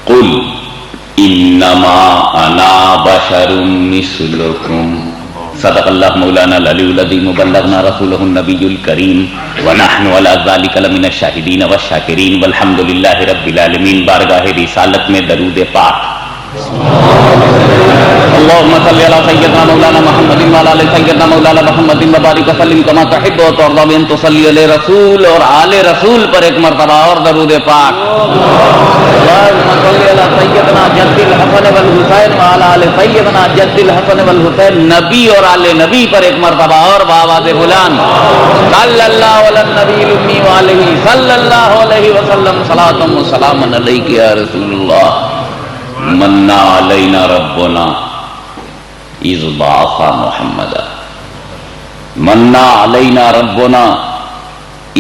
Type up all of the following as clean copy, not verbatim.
قل انما انا بشر مثلکم صدق اللہ مولانا العلی العظیم بلغنا رسولہ النبی الکریم ونحن علی ذلک لمن الشاہدین والشاکرین والحمد للہ رب العالمین. بارگاہ رسالت میں درود پاک. اللهم صل على سيدنا مولانا محمد وعلى ال سيدنا مولانا محمد وبارك وسلم كما تحب وترضى بان تصلي على رسول اور آل رسول پر ایک مرتبہ اور درود پاک. اللهم صل على سيدنا جد الحسن والحسین وعلى ال سيدنا جد الحسن والحسین. نبی اور آل نبی پر ایک مرتبہ اور بآواز بلند صلی اللہ علی النبی الامی وعلیہ صلی اللہ علیہ وسلم صلاۃ و سلام علیک یا رسول اللہ. منا علینا ربنا اذ بعث محمدا منا علینا ربنا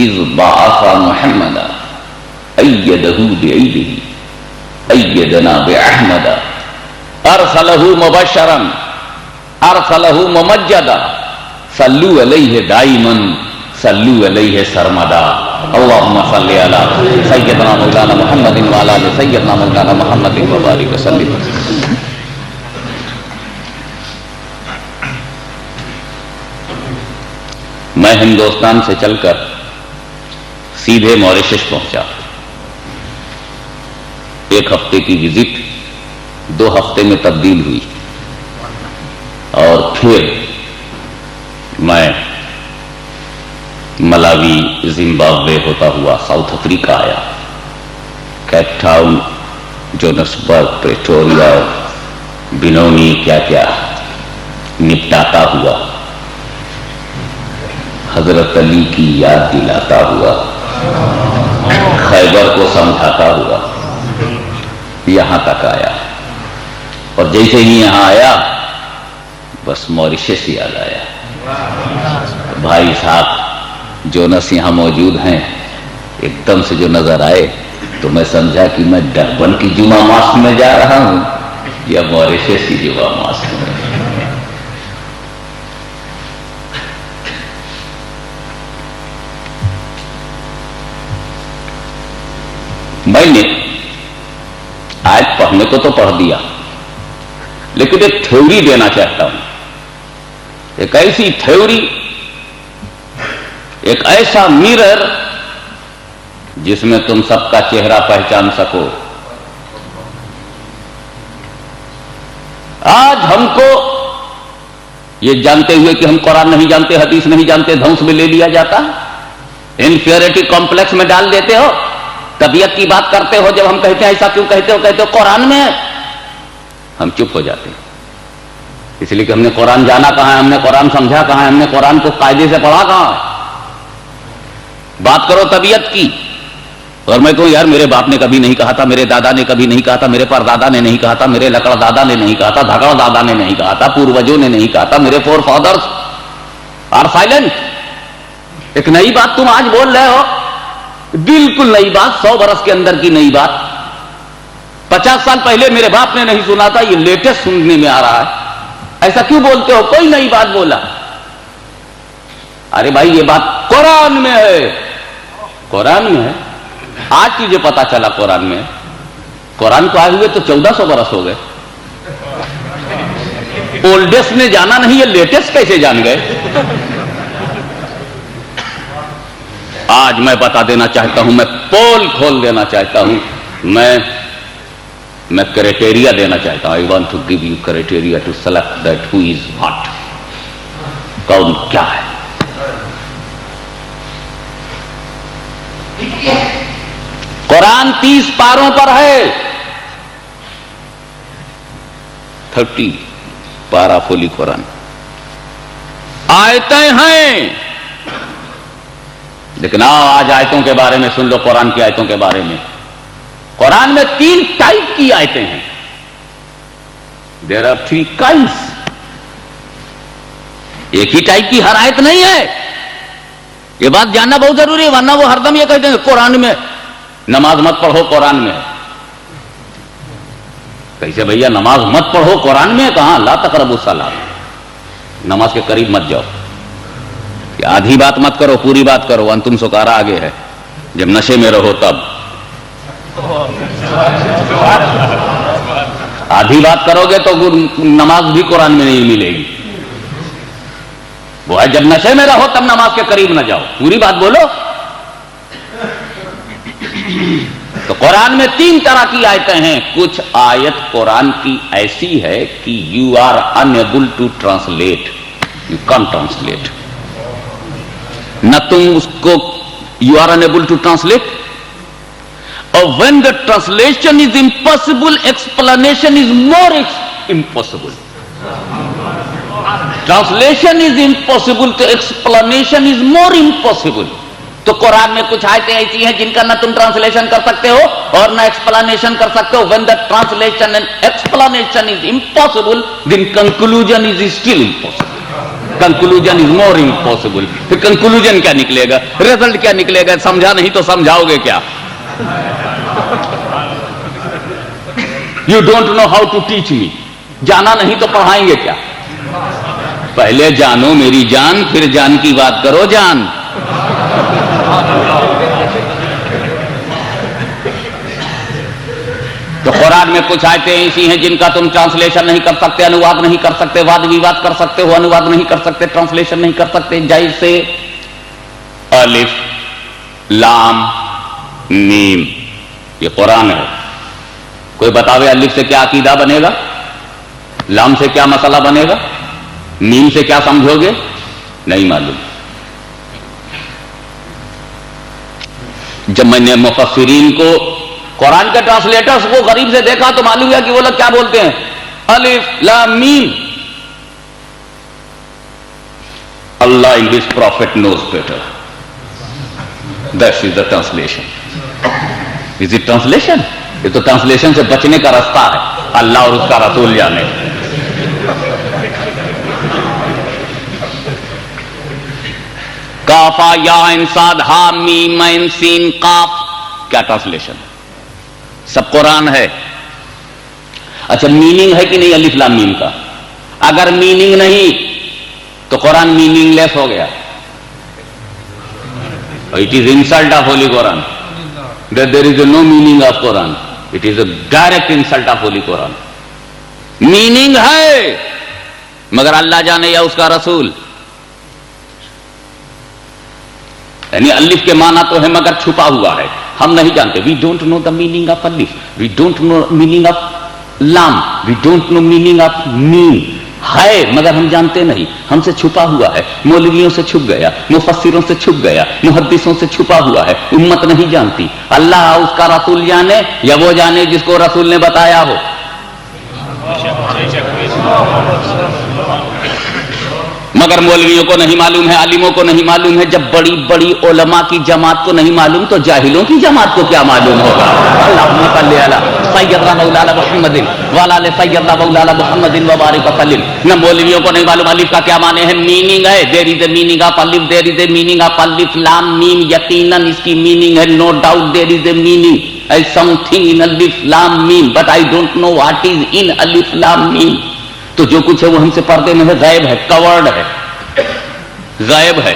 اذ بعث محمدا ایدہ بعیدہ ایدنا باحمد ارسلہ مبشرا ارسلہ ممجدا صلو علیہ دائما صلو علیہ سرمدا. اللہم صلی علی سیدنا مولانا محمد وعلی آل سیدنا مولانا محمد وبارک وسلم. میں ہندوستان سے چل کر سیدھے موریشس پہنچا. ایک ہفتے کی وزٹ 2 ہفتے میں تبدیل ہوئی اور پھر میں ملاوی زمبابوے ہوتا ہوا ساؤتھ افریقہ آیا. کیپ ٹاؤن جونسبرگ پریٹوریا بینونی کیا کیا نپٹاتا ہوا. حضرت علی کی یاد دلاتا ہوا خیبر کو سمجھاتا ہوا یہاں تک آیا. اور جیسے ہی یہاں آیا بس موریشس یاد آیا. بھائی صاحب جونس یہاں موجود ہیں. ایک دم سے جو نظر آئے تو میں سمجھا کہ میں ڈربن کی جمعہ ماسک میں جا رہا ہوں یا موریشس کی جمعہ ماسک میں. میں نے آیت پڑھنے کو تو پڑھ دیا لیکن ایک تھیوری دینا چاہتا ہوں. ایک ایسی تھیوری ایک ایسا میرر جس میں تم سب کا چہرہ پہچان سکو. آج ہم کو یہ جانتے ہوئے کہ ہم قرآن نہیں جانتے حدیث نہیں جانتے دھونس میں لے لیا جاتا ہے. انفیریٹی کمپلیکس میں ڈال دیتے ہو. طبیعت کی بات کرتے ہو جب ہم کہتے ہیں ایسا کیوں کہتے ہو قرآن میں ہے. ہم چپ ہو جاتے ہیں اس لیے کہ ہم نے قرآن جانا کہاں ہے, ہم نے قرآن سمجھا کہاں ہے, ہم نے قرآن کو قاعدے سے پڑھا کہاں ہے. بات کرو طبیعت کی اور میں کہوں یار میرے باپ نے کبھی نہیں کہا تھا, میرے دادا نے کبھی نہیں کہا تھا, میرے پردادا نے نہیں کہا تھا, میرے لکڑ دادا نے نہیں کہا تھا, دھکڑ دادا نے نہیں کہا تھا, پوروجوں نے نہیں کہا تھا, میرے فور فادرز آر سائلنٹ. ایک نئی بات تم آج بول رہے ہو, بالکل نئی بات, 100 برس کے اندر کی نئی بات. 50 سال پہلے میرے باپ نے نہیں سنا تھا, یہ لیٹسٹ سننے میں آ رہا ہے. ایسا کیوں بولتے ہو؟ کوئی نئی بات بولا. ارے بھائی یہ بات قرآن میں ہے, قرآن میں ہے. آج تجھے پتا چلا قرآن میں. قرآن کو آئے ہوئے تو 1400 برس ہو گئے. اولڈسٹ نے جانا نہیں, یہ لیٹسٹ کیسے جان گئے؟ آج میں بتا دینا چاہتا ہوں, میں پول کھول دینا چاہتا ہوں, میں کرائٹیریا دینا چاہتا ہوں. I want to give you criteria to select that who is what. کون کیا ہے. قرآن 30 پاروں پر ہے. 30 پارا فولی قرآن. آیتیں ہیں لیکن آج آیتوں کے بارے میں سن لو. قرآن کی آیتوں کے بارے میں, قرآن میں 3 ٹائپ کی آیتیں ہیں. There are 3 kinds. ایک ہی ٹائپ کی ہر آیت نہیں ہے. یہ بات جاننا بہت ضروری ہے, ورنہ وہ ہر دم یہ کہتے ہیں قرآن میں نماز مت پڑھو, قرآن میں. کیسے بھیا نماز مت پڑھو قرآن میں کہاں؟ لا تقربوا الصلاۃ, نماز کے قریب مت جاؤ. آدھی بات مت کرو, پوری بات کرو. انتم سکارا آگے ہے, جب نشے میں رہو تب. آدھی بات کرو گے تو نماز بھی قرآن میں نہیں ملے گی. وہ ہے جب نشے میں رہو تب نماز کے قریب نہ جاؤ, پوری بات بولو. تو قرآن میں 3 طرح کی آیتیں ہیں. کچھ آیت قرآن کی ایسی ہے کہ you are unable to translate, you can't translate. نہ تم اس کو you are unable to translate, اور when the translation is impossible, explanation is more impossible. Translation is impossible, تو explanation is more impossible. تو قرآن میں کچھ آیتیں ایسی ہیں جن کا نہ تم ٹرانسلیشن کر سکتے ہو اور نہ ایکسپلانیشن کر سکتے ہو. when the translation and explanation is impossible, then conclusion is still impossible. conclusion is more impossible. پھر conclusion کیا نکلے گا, result کیا نکلے گا, سمجھا نہیں تو سمجھاؤ گے کیا؟ You don't know how to teach me. جانا نہیں تو پڑھائیں گے کیا؟ پہلے جانو میری جان, پھر جان کی بات کرو جان. تو قرآن میں کچھ آیتیں ایسی ہیں جن کا تم ٹرانسلیشن نہیں کر سکتے, انواد نہیں کر سکتے. واد ویواد کر سکتے ہو, انواد نہیں کر سکتے, ٹرانسلیشن نہیں کر سکتے. جیسے الف لام میم, یہ قرآن ہے. کوئی بتاوے الف سے کیا عقیدہ بنے گا, لام سے کیا مسئلہ بنے گا, میم سے کیا سمجھو گے, نہیں معلوم. جب میں نے مفسرین کو, قرآن کے ٹرانسلیٹرز کو غریب سے دیکھا تو معلوم ہے کہ وہ لوگ کیا بولتے ہیں, الف لام میم. اللہ in his prophet knows better. That is the translation. Is it translation? یہ تو ٹرانسلیشن سے بچنے کا راستہ ہے, اللہ اور اس کا رسول جانے. کافا یا انصاد ہا میم عین سین قاف, کیا ٹرانسلیشن؟ سب قرآن ہے. اچھا میننگ ہے کہ نہیں الف لام میم کا؟ اگر میننگ نہیں تو قرآن میننگ لیس ہو گیا. It is insult of Holy Quran. That there is no meaning of Quran. It is a direct insult of Holy Quran. Meaning ہے مگر اللہ جانے یا اس کا رسول. یعنی الف کے معنی تو ہے مگر چھپا ہوا ہے, ہم نہیں جانتے. We don't know the meaning of alif. We don't know meaning of lam. We don't know meaning of mim. ہے مگر ہم جانتے نہیں, ہم سے چھپا ہوا ہے. مولویوں سے چھپ گیا, مفسروں سے چھپ گیا, محدثوں سے چھپا ہوا ہے. امت نہیں جانتی. اللہ اس کا رسول جانے یا وہ جانے جس کو رسول نے بتایا ہو. مگر مولویوں کو نہیں معلوم ہے, عالموں کو نہیں معلوم ہے. جب بڑی بڑی علماء کی جماعت کو نہیں معلوم تو جاہلوں کی جماعت کو کیا معلوم ہوگا. اللہم صلی علی سیدنا مولانا محمد وعلی آل سیدنا مولانا محمد وبارک وسلم. نہ مولویوں کو نہیں معلوم الف کا کیا معنی ہے. میننگ ہے, دیر از اے میننگ آف الف, دیر از اے میننگ آف الف لام میم. یقیناً اس کی میننگ ہے, no doubt there is a meaning as something in alif lam mim, but I don't know what is in alif lam mim. تو جو کچھ ہے وہ ہم سے پردے میں ہے, غائب ہے, کورڈ ہے, غائب ہے,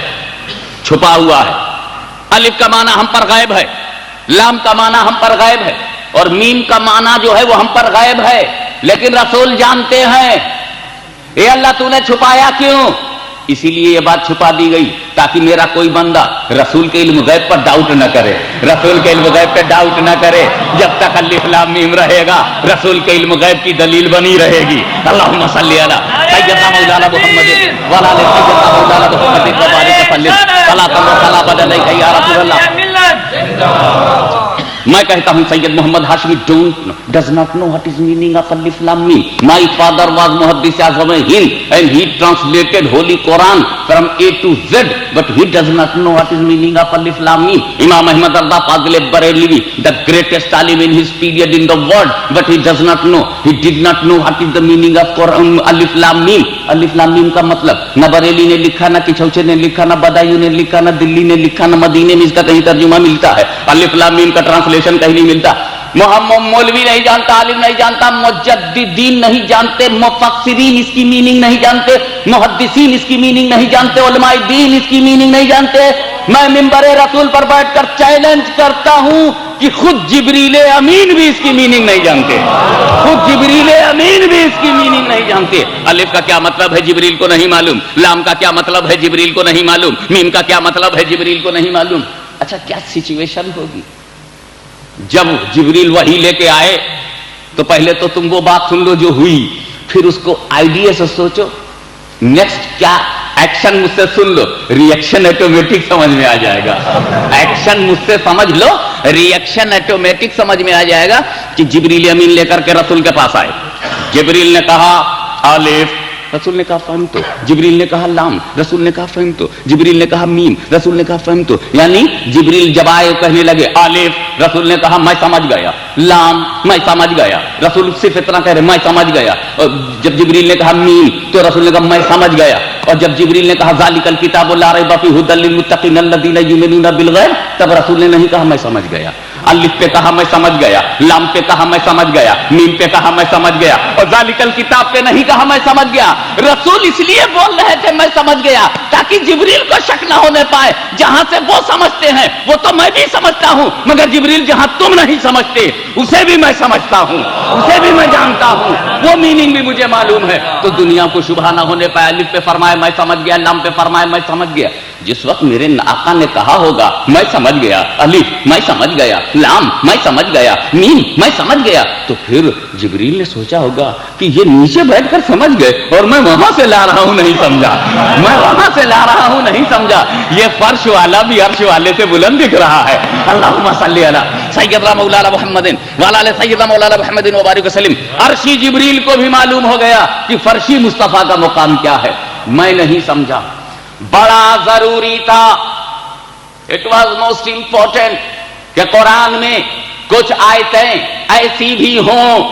چھپا ہوا ہے. الف کا معنی ہم پر غائب ہے, لام کا معنی ہم پر غائب ہے, اور میم کا معنی جو ہے وہ ہم پر غائب ہے. لیکن رسول جانتے ہیں. اے اللہ تو نے چھپایا کیوں؟ اسی لیے یہ بات چھپا دی گئی تاکہ میرا کوئی بندہ رسول کے علم غیب پر ڈاؤٹ نہ کرے. رسول کے علم غیب پہ ڈاؤٹ نہ کرے. جب تک الف لام میم رہے گا رسول کے علم غیب کی دلیل بنی رہے گی. اللہم صلی علی سیدنا مولانا محمد وعلی آل سیدنا مولانا محمد وبارک وسلم. صلاۃ و سلام علیک یا رسول اللہ. میں کہتا ہوں سید محمد Hashmi does not know what is meaning of alif lam mim. My father was muhaddis Azam Hind and he translated Holy Quran from A to Z, but he does not know what is meaning of alif lam mim. Imam Ahmad Rida Fazil Barelvi, the greatest alim in his period in the world, but he does not know. He did not know what is the meaning of Quran alif lam mim. alif lam mim کا مطلب نہ بریلی نے لکھا, نہ کچھوچے نے لکھا, نہ بدایوں نے لکھا, نہ دلی نے لکھا, نہ مدینے میں اس کا کہیں ترجمہ ملتا ہے. الف لام میم کا ٹرانسلیشن کہیں نہیں ملتا. محمد مولوی نہیں جانتا, عالم نہیں جانتا, مجددین نہیں جانتے, مفسرین اس کی میننگ نہیں جانتے, محدثین اس کی میننگ نہیں جانتے, علماء دین اس کی میننگ نہیں جانتے. میں منبر رسول پر بیٹھ کر چیلنج کرتا ہوں کہ خود جبریل امین بھی اس کی میننگ نہیں جانتے، خود جبریل امین بھی اس کی میننگ نہیں جانتے۔ الف کا کیا مطلب ہے جبریل کو نہیں معلوم، لام کا کیا مطلب ہے جبریل کو نہیں معلوم، میم کا کیا مطلب ہے جبریل کو نہیں معلوم۔ اچھا کیا سچویشن ہوگی جب جبریل وحی لے کے آئے؟ تو پہلے تو تم وہ بات سن لو جو ہوئی، پھر اس کو آئیڈیا سے سوچو نیکسٹ کیا ایکشن مجھ سے سن لو، ری ایکشن آٹومیٹک سمجھ میں آ جائے گا۔ ایکشن مجھ سے سمجھ لو، ری ایکشن آٹومیٹک سمجھ میں آ جائے گا کہ جبریل امین لے کر کے رسول کے پاس آئے۔ جبریل نے کہا الف، رسول نے کہا فہم تو، جبریل نے کہا لام، رسول نے کہا فہم تو، جبریل نے کہا میم، رسول نے کہا فہم تو۔ یعنی جبریل جب آئے کہنے لگے الف، رسول نے کہا میں سمجھ گیا، لام میں سمجھ گیا، رسول صرف اتنا کہہ رہے میں سمجھ گیا۔ اور جب جبریل نے کہا میم تو رسول نے کہا میں سمجھ گیا۔ اور جب جبریل نے کہا ذالک الکتاب لا ریب فیہ ھدی للمتقین الذین یؤمنون بالغیب، تب رسول نے نہیں کہا میں سمجھ گیا۔ الف پہ کہا میں سمجھ گیا، لام پہ کہا میں سمجھ گیا، میم پہ کہا میں سمجھ گیا، اور ذالک الکتاب پہ نہیں کہا میں سمجھ گیا۔ رسول اس لیے بول رہے تھے میں سمجھ گیا تاکہ جبریل کو شک نہ ہونے پائے، جہاں سے وہ سمجھتے ہیں وہ تو میں بھی سمجھتا ہوں، مگر جبریل جہاں تم نہیں سمجھتے اسے بھی میں سمجھتا ہوں، اسے بھی میں جانتا ہوں، وہ میننگ بھی مجھے معلوم ہے، تو دنیا کو شبہ نہ ہونے پائے۔ الف پہ فرمایا میں سمجھ گیا، لام پہ فرمایا میں سمجھ گیا۔ جس وقت میرے آقا نے کہا ہوگا میں سمجھ گیا، الف میں سمجھ گیا، لام میں سمجھ گیا، میم میں سمجھ گیا، تو پھر جبریل نے سوچا ہوگا کہ یہ نیچے بیٹھ کر سمجھ گئے اور میں وہاں سے لا رہا ہوں نہیں سمجھا، میں وہاں سے لا رہا ہوں نہیں سمجھا، یہ فرش والا بھی عرش والے سے بلند دکھ رہا ہے۔ اللہم صلی علی سیدنا مولانا محمد وعلی آل سیدنا مولانا محمد وبارک وسلم۔ عرشی جبریل کو بھی معلوم ہو گیا کہ فرشی مصطفیٰ کا مقام کیا ہے، میں نہیں سمجھا، بڑا ضروری تھا، اٹ واز موسٹ امپورٹنٹ کہ قرآن میں کچھ آیتیں ایسی بھی ہوں،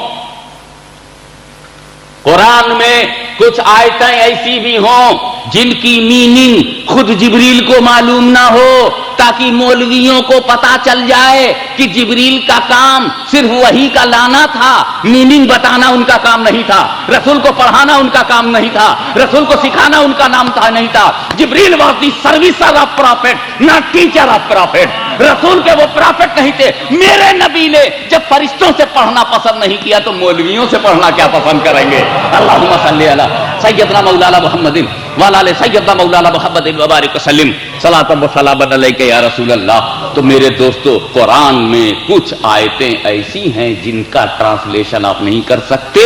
قرآن میں کچھ آیتیں ایسی بھی ہوں جن کی میننگ خود جبریل کو معلوم نہ ہو، تاکہ مولویوں کو پتا چل جائے کہ جبریل کا کام صرف وحی کا لانا تھا، میننگ بتانا ان کا کام نہیں تھا، رسول کو پڑھانا ان کا کام نہیں تھا، رسول کو سکھانا ان کا نام تھا نہیں تھا۔ Jibreel was the servicer of prophet, not teacher of prophet. رسول کے وہ پروفیٹ نہیں تھے۔ میرے نبی نے جب فرشتوں سے پڑھنا پسند نہیں کیا تو مولویوں سے پڑھنا کیا پسند کریں گے؟ اللہم صلی علی سیدنا مولانا محمد وعلی آل سیدنا مولانا محمد وبارک وسلم صلاۃ و سلام علیک یا رسول اللہ۔ تو میرے دوستو، قرآن میں کچھ آیتیں ایسی ہیں جن کا ٹرانسلیشن آپ نہیں کر سکتے،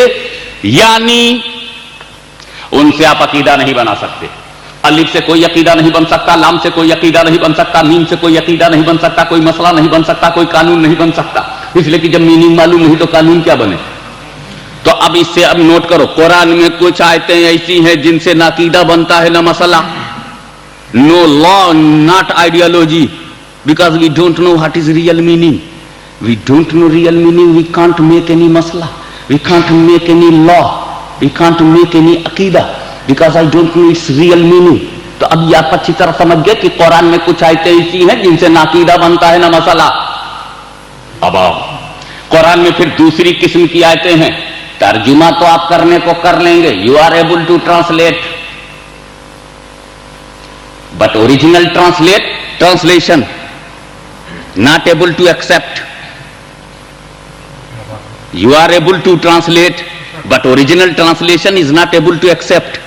یعنی ان سے آپ عقیدہ نہیں بنا سکتے۔ الف سے کوئی عقیدہ نہیں بن سکتا، لام سے کوئی عقیدہ نہیں بن سکتا، میم سے کوئی عقیدہ نہیں بن سکتا، کوئی مسئلہ نہیں بن سکتا، کوئی قانون نہیں بن سکتا، اس لیے کہ جب میننگ معلوم نہیں تو قانون کیا بنے؟ تو اب اس سے اب نوٹ کرو، قرآن میں کچھ آیتیں ایسی ہیں جن سے نہ عقیدہ بنتا ہے نہ مسئلہ، no law not ideology, because we don't know what is real meaning, we don't know real meaning, we can't make any مسئلہ، we can't make any law, we can't make any عقیدہ because I don't know its real meaning۔ تو اب یہ آپ اچھی طرح سمجھ گئے کہ قرآن میں کچھ آیتیں ایسی ہیں جن سے نہ عقیدہ بنتا ہے نہ مسئلہ۔ اب قرآن میں پھر دوسری قسم کی آیتیں ہیں، ترجمہ تو آپ کرنے کو کر لیں گے، you are able to translate but original translation not able to accept۔ you are able to translate but original translation is not able to accept۔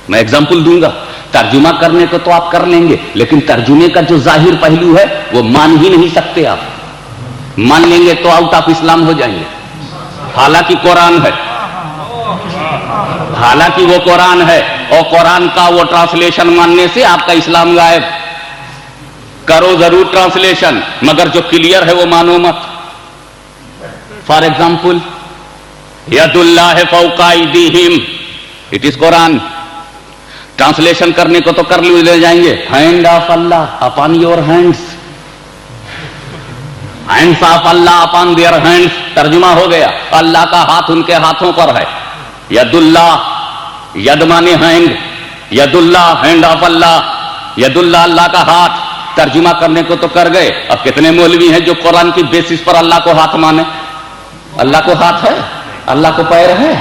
میں ایگزامپل دوں گا، ترجمہ کرنے کو تو آپ کر لیں گے لیکن ترجمے کا جو ظاہر پہلو ہے وہ مان ہی نہیں سکتے، آپ مان لیں گے تو آؤٹ آف اسلام ہو جائیں گے، حالانکہ قرآن ہے، حالانکہ وہ قرآن ہے، اور قرآن کا وہ ٹرانسلیشن ماننے سے آپ کا اسلام غائب۔ کرو ضرور ٹرانسلیشن مگر جو کلیئر ہے وہ مانو مت۔ فار ایگزامپل ید اللہ فوق ایدیہم، اٹ از قرآن، ٹرانسلیشن کرنے کو تو کر لے جائیں گے، hand of Allah upon your hands, hands of Allah upon their hands, ترجمہ ہو گیا، اللہ کا ہاتھ ان کے ہاتھوں پر ہے۔ ید اللہ، ید مانے ہینڈ، ید اللہ ہینڈ آف اللہ، ید اللہ اللہ کا ہاتھ، ترجمہ کرنے کو تو کر گئے۔ اب کتنے مولوی ہیں جو قرآن کی بیسس پر اللہ کو ہاتھ مانے؟ اللہ کو ہاتھ ہے، اللہ کو پیر ہے،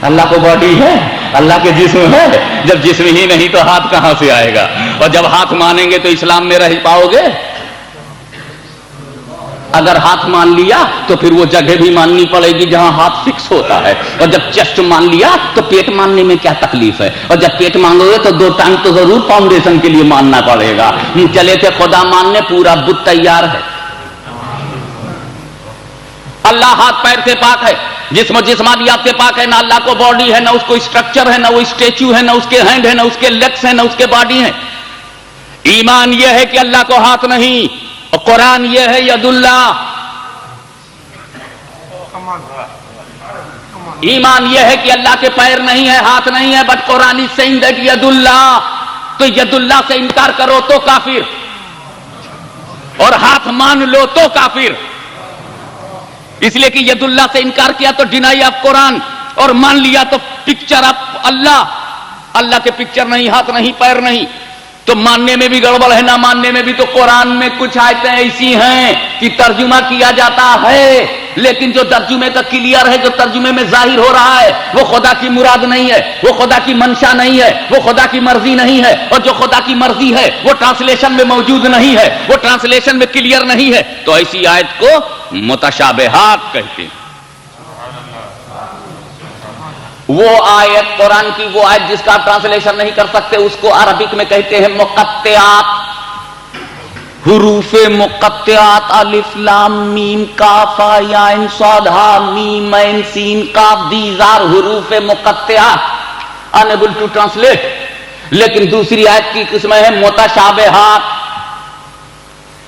اللہ کو باڈی ہے، اللہ کے جسم ہے، جب جسم ہی نہیں تو ہاتھ کہاں سے آئے گا؟ اور جب ہاتھ مانیں گے تو اسلام میں رہ پاؤ گے؟ اگر ہاتھ مان لیا تو پھر وہ جگہ بھی ماننی پڑے گی جہاں ہاتھ فکس ہوتا ہے، اور جب چیسٹ مان لیا تو پیٹ ماننے میں کیا تکلیف ہے؟ اور جب پیٹ مانگو گے تو 2 ٹانگ تو ضرور فاؤنڈیشن کے لیے ماننا پڑے گا۔ چلے تھے خدا ماننے، پورا بت تیار ہے۔ اللہ ہاتھ پیر سے پاک ہے، جسم و جسمانیات سے پاک ہے، نہ اللہ کو باڈی ہے، نہ اس کو اسٹرکچر ہے، نہ وہ اسٹیچو ہے، نہ اس کے ہینڈ ہے، نہ اس کے لیگس ہے، نہ اس کے باڈی ہے۔ ایمان یہ ہے کہ اللہ کو ہاتھ نہیں، اور قرآن یہ ہے ید اللہ۔ ایمان یہ ہے کہ اللہ کے پیر نہیں ہے، ہاتھ نہیں ہے، but Quran is seeing that ید اللہ۔ تو ید اللہ سے انکار کرو تو کافر، اور ہاتھ مان لو تو کافر۔ اس لیے کہ ید اللہ سے انکار کیا تو ڈینائی آف قرآن، اور مان لیا تو پکچر آف اللہ۔ اللہ کے پکچر نہیں، ہاتھ نہیں، پیر نہیں، تو ماننے میں بھی گڑبڑ ہے، نہ ماننے میں بھی۔ تو قرآن میں کچھ آیتیں ایسی ہیں کہ ترجمہ کیا جاتا ہے، لیکن جو ترجمے کا کلیئر ہے، جو ترجمے میں ظاہر ہو رہا ہے، وہ خدا کی مراد نہیں ہے، وہ خدا کی منشا نہیں ہے، وہ خدا کی مرضی نہیں ہے۔ اور جو خدا کی مرضی ہے وہ ٹرانسلیشن میں موجود نہیں ہے، وہ ٹرانسلیشن میں کلیئر نہیں ہے، تو ایسی آیت کو متشابہات کہتے ہیں۔ وہ آیت قرآن کی، وہ آیت جس کا ٹرانسلیشن نہیں کر سکتے، اس کو عربک میں کہتے ہیں مقطعات، حروف مقطعات، الف لام میم کاف یا عین صاد ہا میم عین سین کاف، دیز آر حروف مقطعات، unable to translate۔ لیکن دوسری آیت کی قسم ہے متشابہات،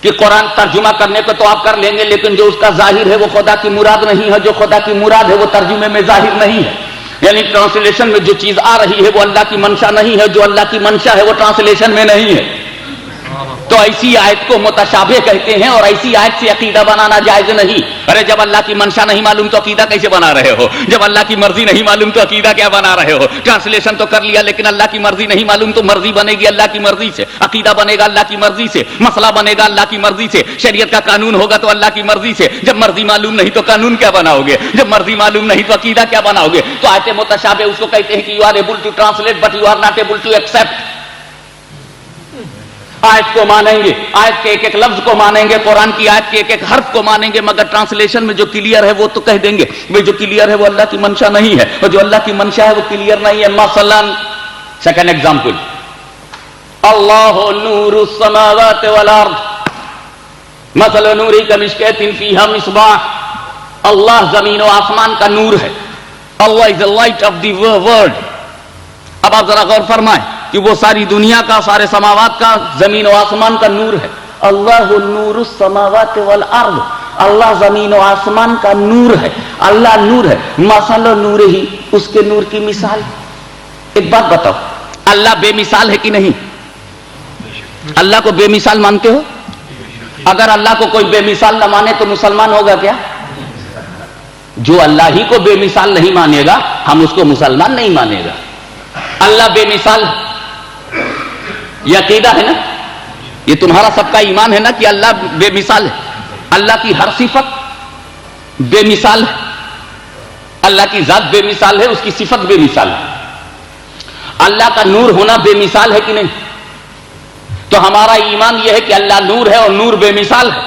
کہ قرآن ترجمہ کرنے کو تو آپ کر لیں گے، لیکن جو اس کا ظاہر ہے وہ خدا کی مراد نہیں ہے، جو خدا کی مراد ہے وہ ترجمے میں ظاہر نہیں ہے۔ یعنی ٹرانسلیشن میں جو چیز آ رہی ہے وہ اللہ کی منشا نہیں ہے، جو اللہ کی منشا ہے وہ ٹرانسلیشن میں نہیں ہے۔ تو ایسی آیت کو متشابہ کہتے ہیں، اور ایسی آیت سے عقیدہ بنانا جائز نہیں۔ ارے جب اللہ کی منشا نہیں معلوم تو عقیدہ کیسے بنا رہے ہو؟ جب اللہ کی مرضی نہیں معلوم تو عقیدہ کیا بنا رہے ہو؟ ٹرانسلیشن تو کر لیا، لیکن اللہ کی مرضی نہیں معلوم تو مرضی بنے گی اللہ کی مرضی سے، عقیدہ بنے گا اللہ کی مرضی سے، مسئلہ بنے گا اللہ کی مرضی سے، شریعت کا قانون ہوگا تو اللہ کی مرضی سے۔ جب مرضی معلوم نہیں تو قانون کیا بناؤ گے؟ جب مرضی معلوم نہیں تو عقیدہ کیا بناؤ گے؟ تو آیت متشابہ اس کو کہتے ہیں کہ you are able to translate but you are not able to accept. آیت کو مانیں گے، آیت کے ایک ایک لفظ کو مانیں گے، قرآن کی آیت کے ایک ایک حرف کو مانیں گے، مگر ٹرانسلیشن میں جو کلیئر ہے وہ تو کہہ دیں گے وہ جو کلیئر ہے وہ اللہ کی منشا نہیں ہے، اور جو اللہ کی منشا ہے وہ کلیئر نہیں ہے۔ مثلا سیکنڈ ایگزامپل، اللہ نور السماوات والارض مثل نور کمشکۃ فیہا مصباح۔ اللہ زمین و آسمان کا نور ہے، اللہ از the light of the world۔ اب آپ ذرا غور فرمائیں کہ وہ ساری دنیا کا، سارے سماوات کا، زمین و آسمان کا نور ہے۔ اللہ نور السماوات والارض، اللہ زمین و آسمان کا نور ہے، اللہ نور ہے۔ مثل نور ہی، اس کے نور کی مثال۔ ایک بات بتاؤ، اللہ بے مثال ہے کہ نہیں؟ اللہ کو بے مثال مانتے ہو؟ اگر اللہ کو کوئی بے مثال نہ مانے تو مسلمان ہوگا کیا؟ جو اللہ ہی کو بے مثال نہیں مانے گا، ہم اس کو مسلمان نہیں مانے گا۔ اللہ بے مثال، یہ عقیدہ ہے نا، یہ تمہارا سب کا ایمان ہے نا کہ اللہ بے مثال ہے۔ اللہ کی ہر صفت بے مثال ہے، اللہ کی ذات بے مثال ہے، اس کی صفت بے مثال ہے۔ اللہ کا نور ہونا بے مثال ہے کہ نہیں؟ تو ہمارا ایمان یہ ہے کہ اللہ نور ہے اور نور بے مثال ہے،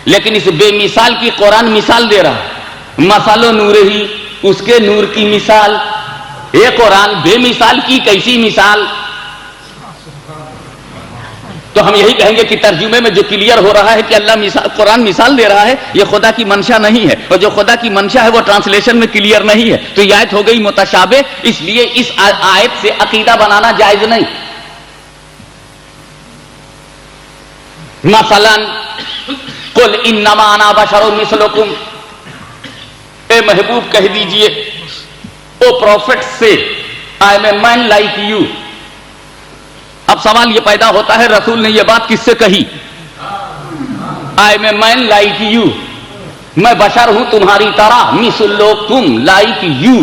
لیکن اس بے مثال کی قرآن مثال دے رہا ہے۔ مثل نور ہی، اس کے نور کی مثال۔ یہ قرآن بے مثال کی کیسی مثال؟ تو ہم یہی کہیں گے کہ ترجمے میں جو کلیئر ہو رہا ہے کہ اللہ مثال، قرآن مثال دے رہا ہے، یہ خدا کی منشا نہیں ہے، اور جو خدا کی منشا ہے وہ ٹرانسلیشن میں کلیئر نہیں ہے۔ تو یہ آیت ہو گئی متشابہ، اس لیے اس آیت سے عقیدہ بنانا جائز نہیں۔ مثلا قل انما انا بشر مثلکم، اے محبوب کہہ دیجئے، او پروفٹ سے، I am a man like you. اب سوال یہ پیدا ہوتا ہے رسول نے یہ بات کس سے کہی؟ I am a man like you, میں بشر ہوں تمہاری طرح، مثلکم لائک یو۔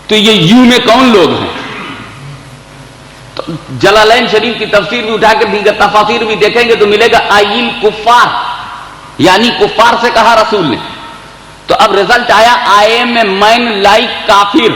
تو یہ یو میں کون لوگ ہیں؟ تو جلالین شریف کی تفسیر بھی اٹھا کے دیگر تفاسیر بھی دیکھیں گے تو ملے گا آئل کفار، یعنی کفار سے کہا رسول نے۔ تو اب رزلٹ آیا I am a man like کافر۔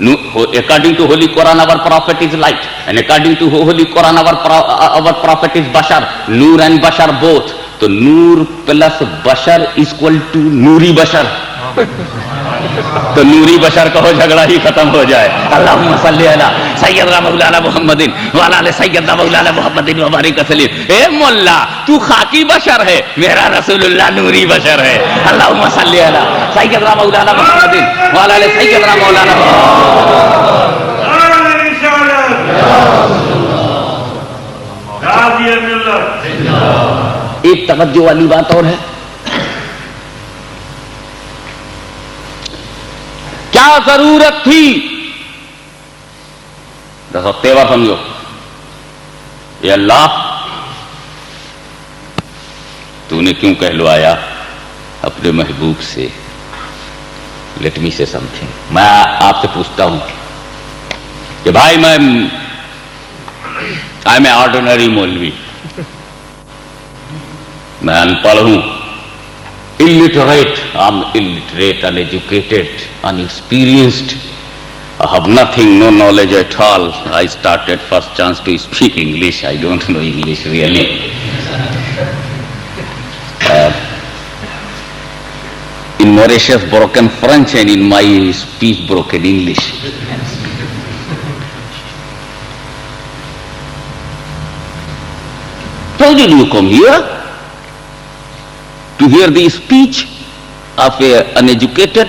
According to Holy Quran, our prophet is light, and according to Holy Quran, our prophet is Bashar. Noor and Bashar both. تو نور پلس بشر اکول ٹو نوری بشر، تو نوری بشر کہو جھگڑا ہی ختم ہو جائے. اللہم صلی علی سیدنا مولانا محمد وعلی آل سیدنا مولانا محمد وبارک وسلم. اے مولا تو خاکی بشر ہے، میرا رسول اللہ نوری بشر ہے. اللہم صلی علی سیدنا مولانا محمد وعلی آل سیدنا مولانا محمد. ایک توجہ والی بات اور ہے، کیا ضرورت تھی، دسو تیور سمجھو، یہ اللہ تو نے کیوں کہلوایا اپنے محبوب سے؟ لیٹ می سے سمتھنگ. میں آپ سے پوچھتا ہوں کہ بھائی میں ایم اے آرڈینری مولوی، میں ان پڑھ ہوں، illiterate, I'm illiterate, uneducated, unexperienced. I have nothing, no knowledge at all. I started first chance to speak English. I don't know English really. In Mauritius, broken French, and in my speech, broken English. So did you come here to hear the speech of an uneducated,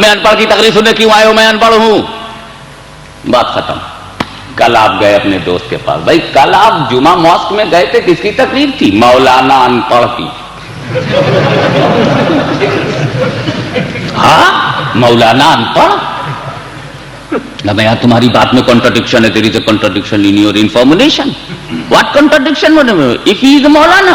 میں انپڑھ کی تقریر سننے کیوں آئے ہو؟ میں انپڑھ ہوں. بات ختم. کل آپ گئے اپنے دوست کے پاس، بھائی کل آپ جمعہ ماسک میں گئے تھے، کس کی تقریر تھی؟ مولانا انپڑھ کی. ہاں مولانا انپڑھ. میں یار تمہاری بات میں کنٹرڈکشن ہے. there is a contradiction in your information. What contradiction? If he is a Maulana,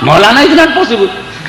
Maulana is not possible.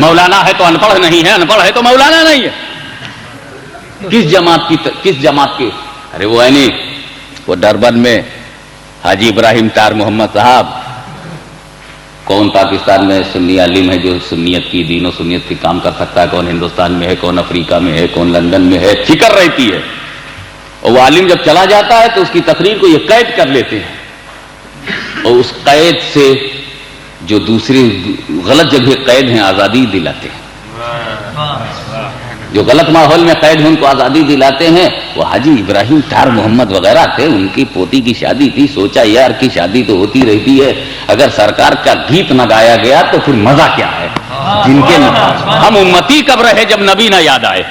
مولانا ہے تو انپڑھ نہیں ہے، انپڑھ ہے تو مولانا نہیں ہے. کس جماعت کی؟ ارے وہ ہے نہیں، وہ ڈربن میں حاجی ابراہیم تار محمد صاحب، کون پاکستان میں سنی عالم ہے جو سنیت کی، دین و سنیت کی کام کر سکتا ہے؟ کون ہندوستان میں ہے، کون افریقہ میں ہے، کون لندن میں ہے؟ فکر رہتی ہے. اور وہ عالم جب چلا جاتا ہے تو اس کی تقریر کو یہ قید کر لیتے ہیں، اور اس قید سے جو دوسری غلط جگہ قید ہیں آزادی دلاتے ہیں. جو غلط ماحول میں قید ہیں ان کو آزادی دلاتے ہیں. وہ حاجی ابراہیم تار محمد وغیرہ تھے، ان کی پوتی کی شادی تھی. سوچا یار کی شادی تو ہوتی رہتی ہے، اگر سرکار کا گیت نہ گایا گیا تو پھر مزہ کیا ہے؟ جن کے ہم امتی کب رہے جب نبی نہ یاد آئے؟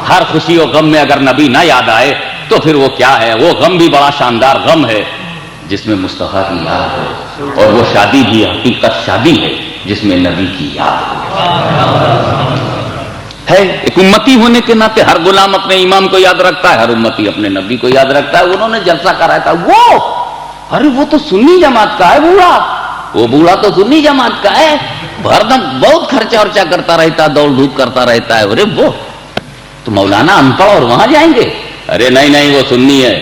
ہر خوشی و غم میں اگر نبی نہ یاد آئے تو پھر وہ کیا ہے؟ وہ غم بھی بڑا شاندار غم ہے جس میں مصطفیٰ کی یاد ہے، اور وہ شادی بھی حقیقت شادی ہے جس میں نبی کی یاد ہے. ایک امتی ہونے کے ناطے ہر غلام اپنے امام کو یاد رکھتا ہے، ہر امتی اپنے نبی کو یاد رکھتا ہے. انہوں نے جلسہ کرایا تھا، وہ تو سنی جماعت کا ہے وہ بوڑھا تو سنی جماعت کا ہے، ہر دم بہت خرچہ ورچہ کرتا رہتا، دوڑ دھوپ کرتا رہتا ہے. ارے وہ تو مولانا انپڑھ اور وہاں جائیں گے؟ ارے نہیں وہ سنی ہے.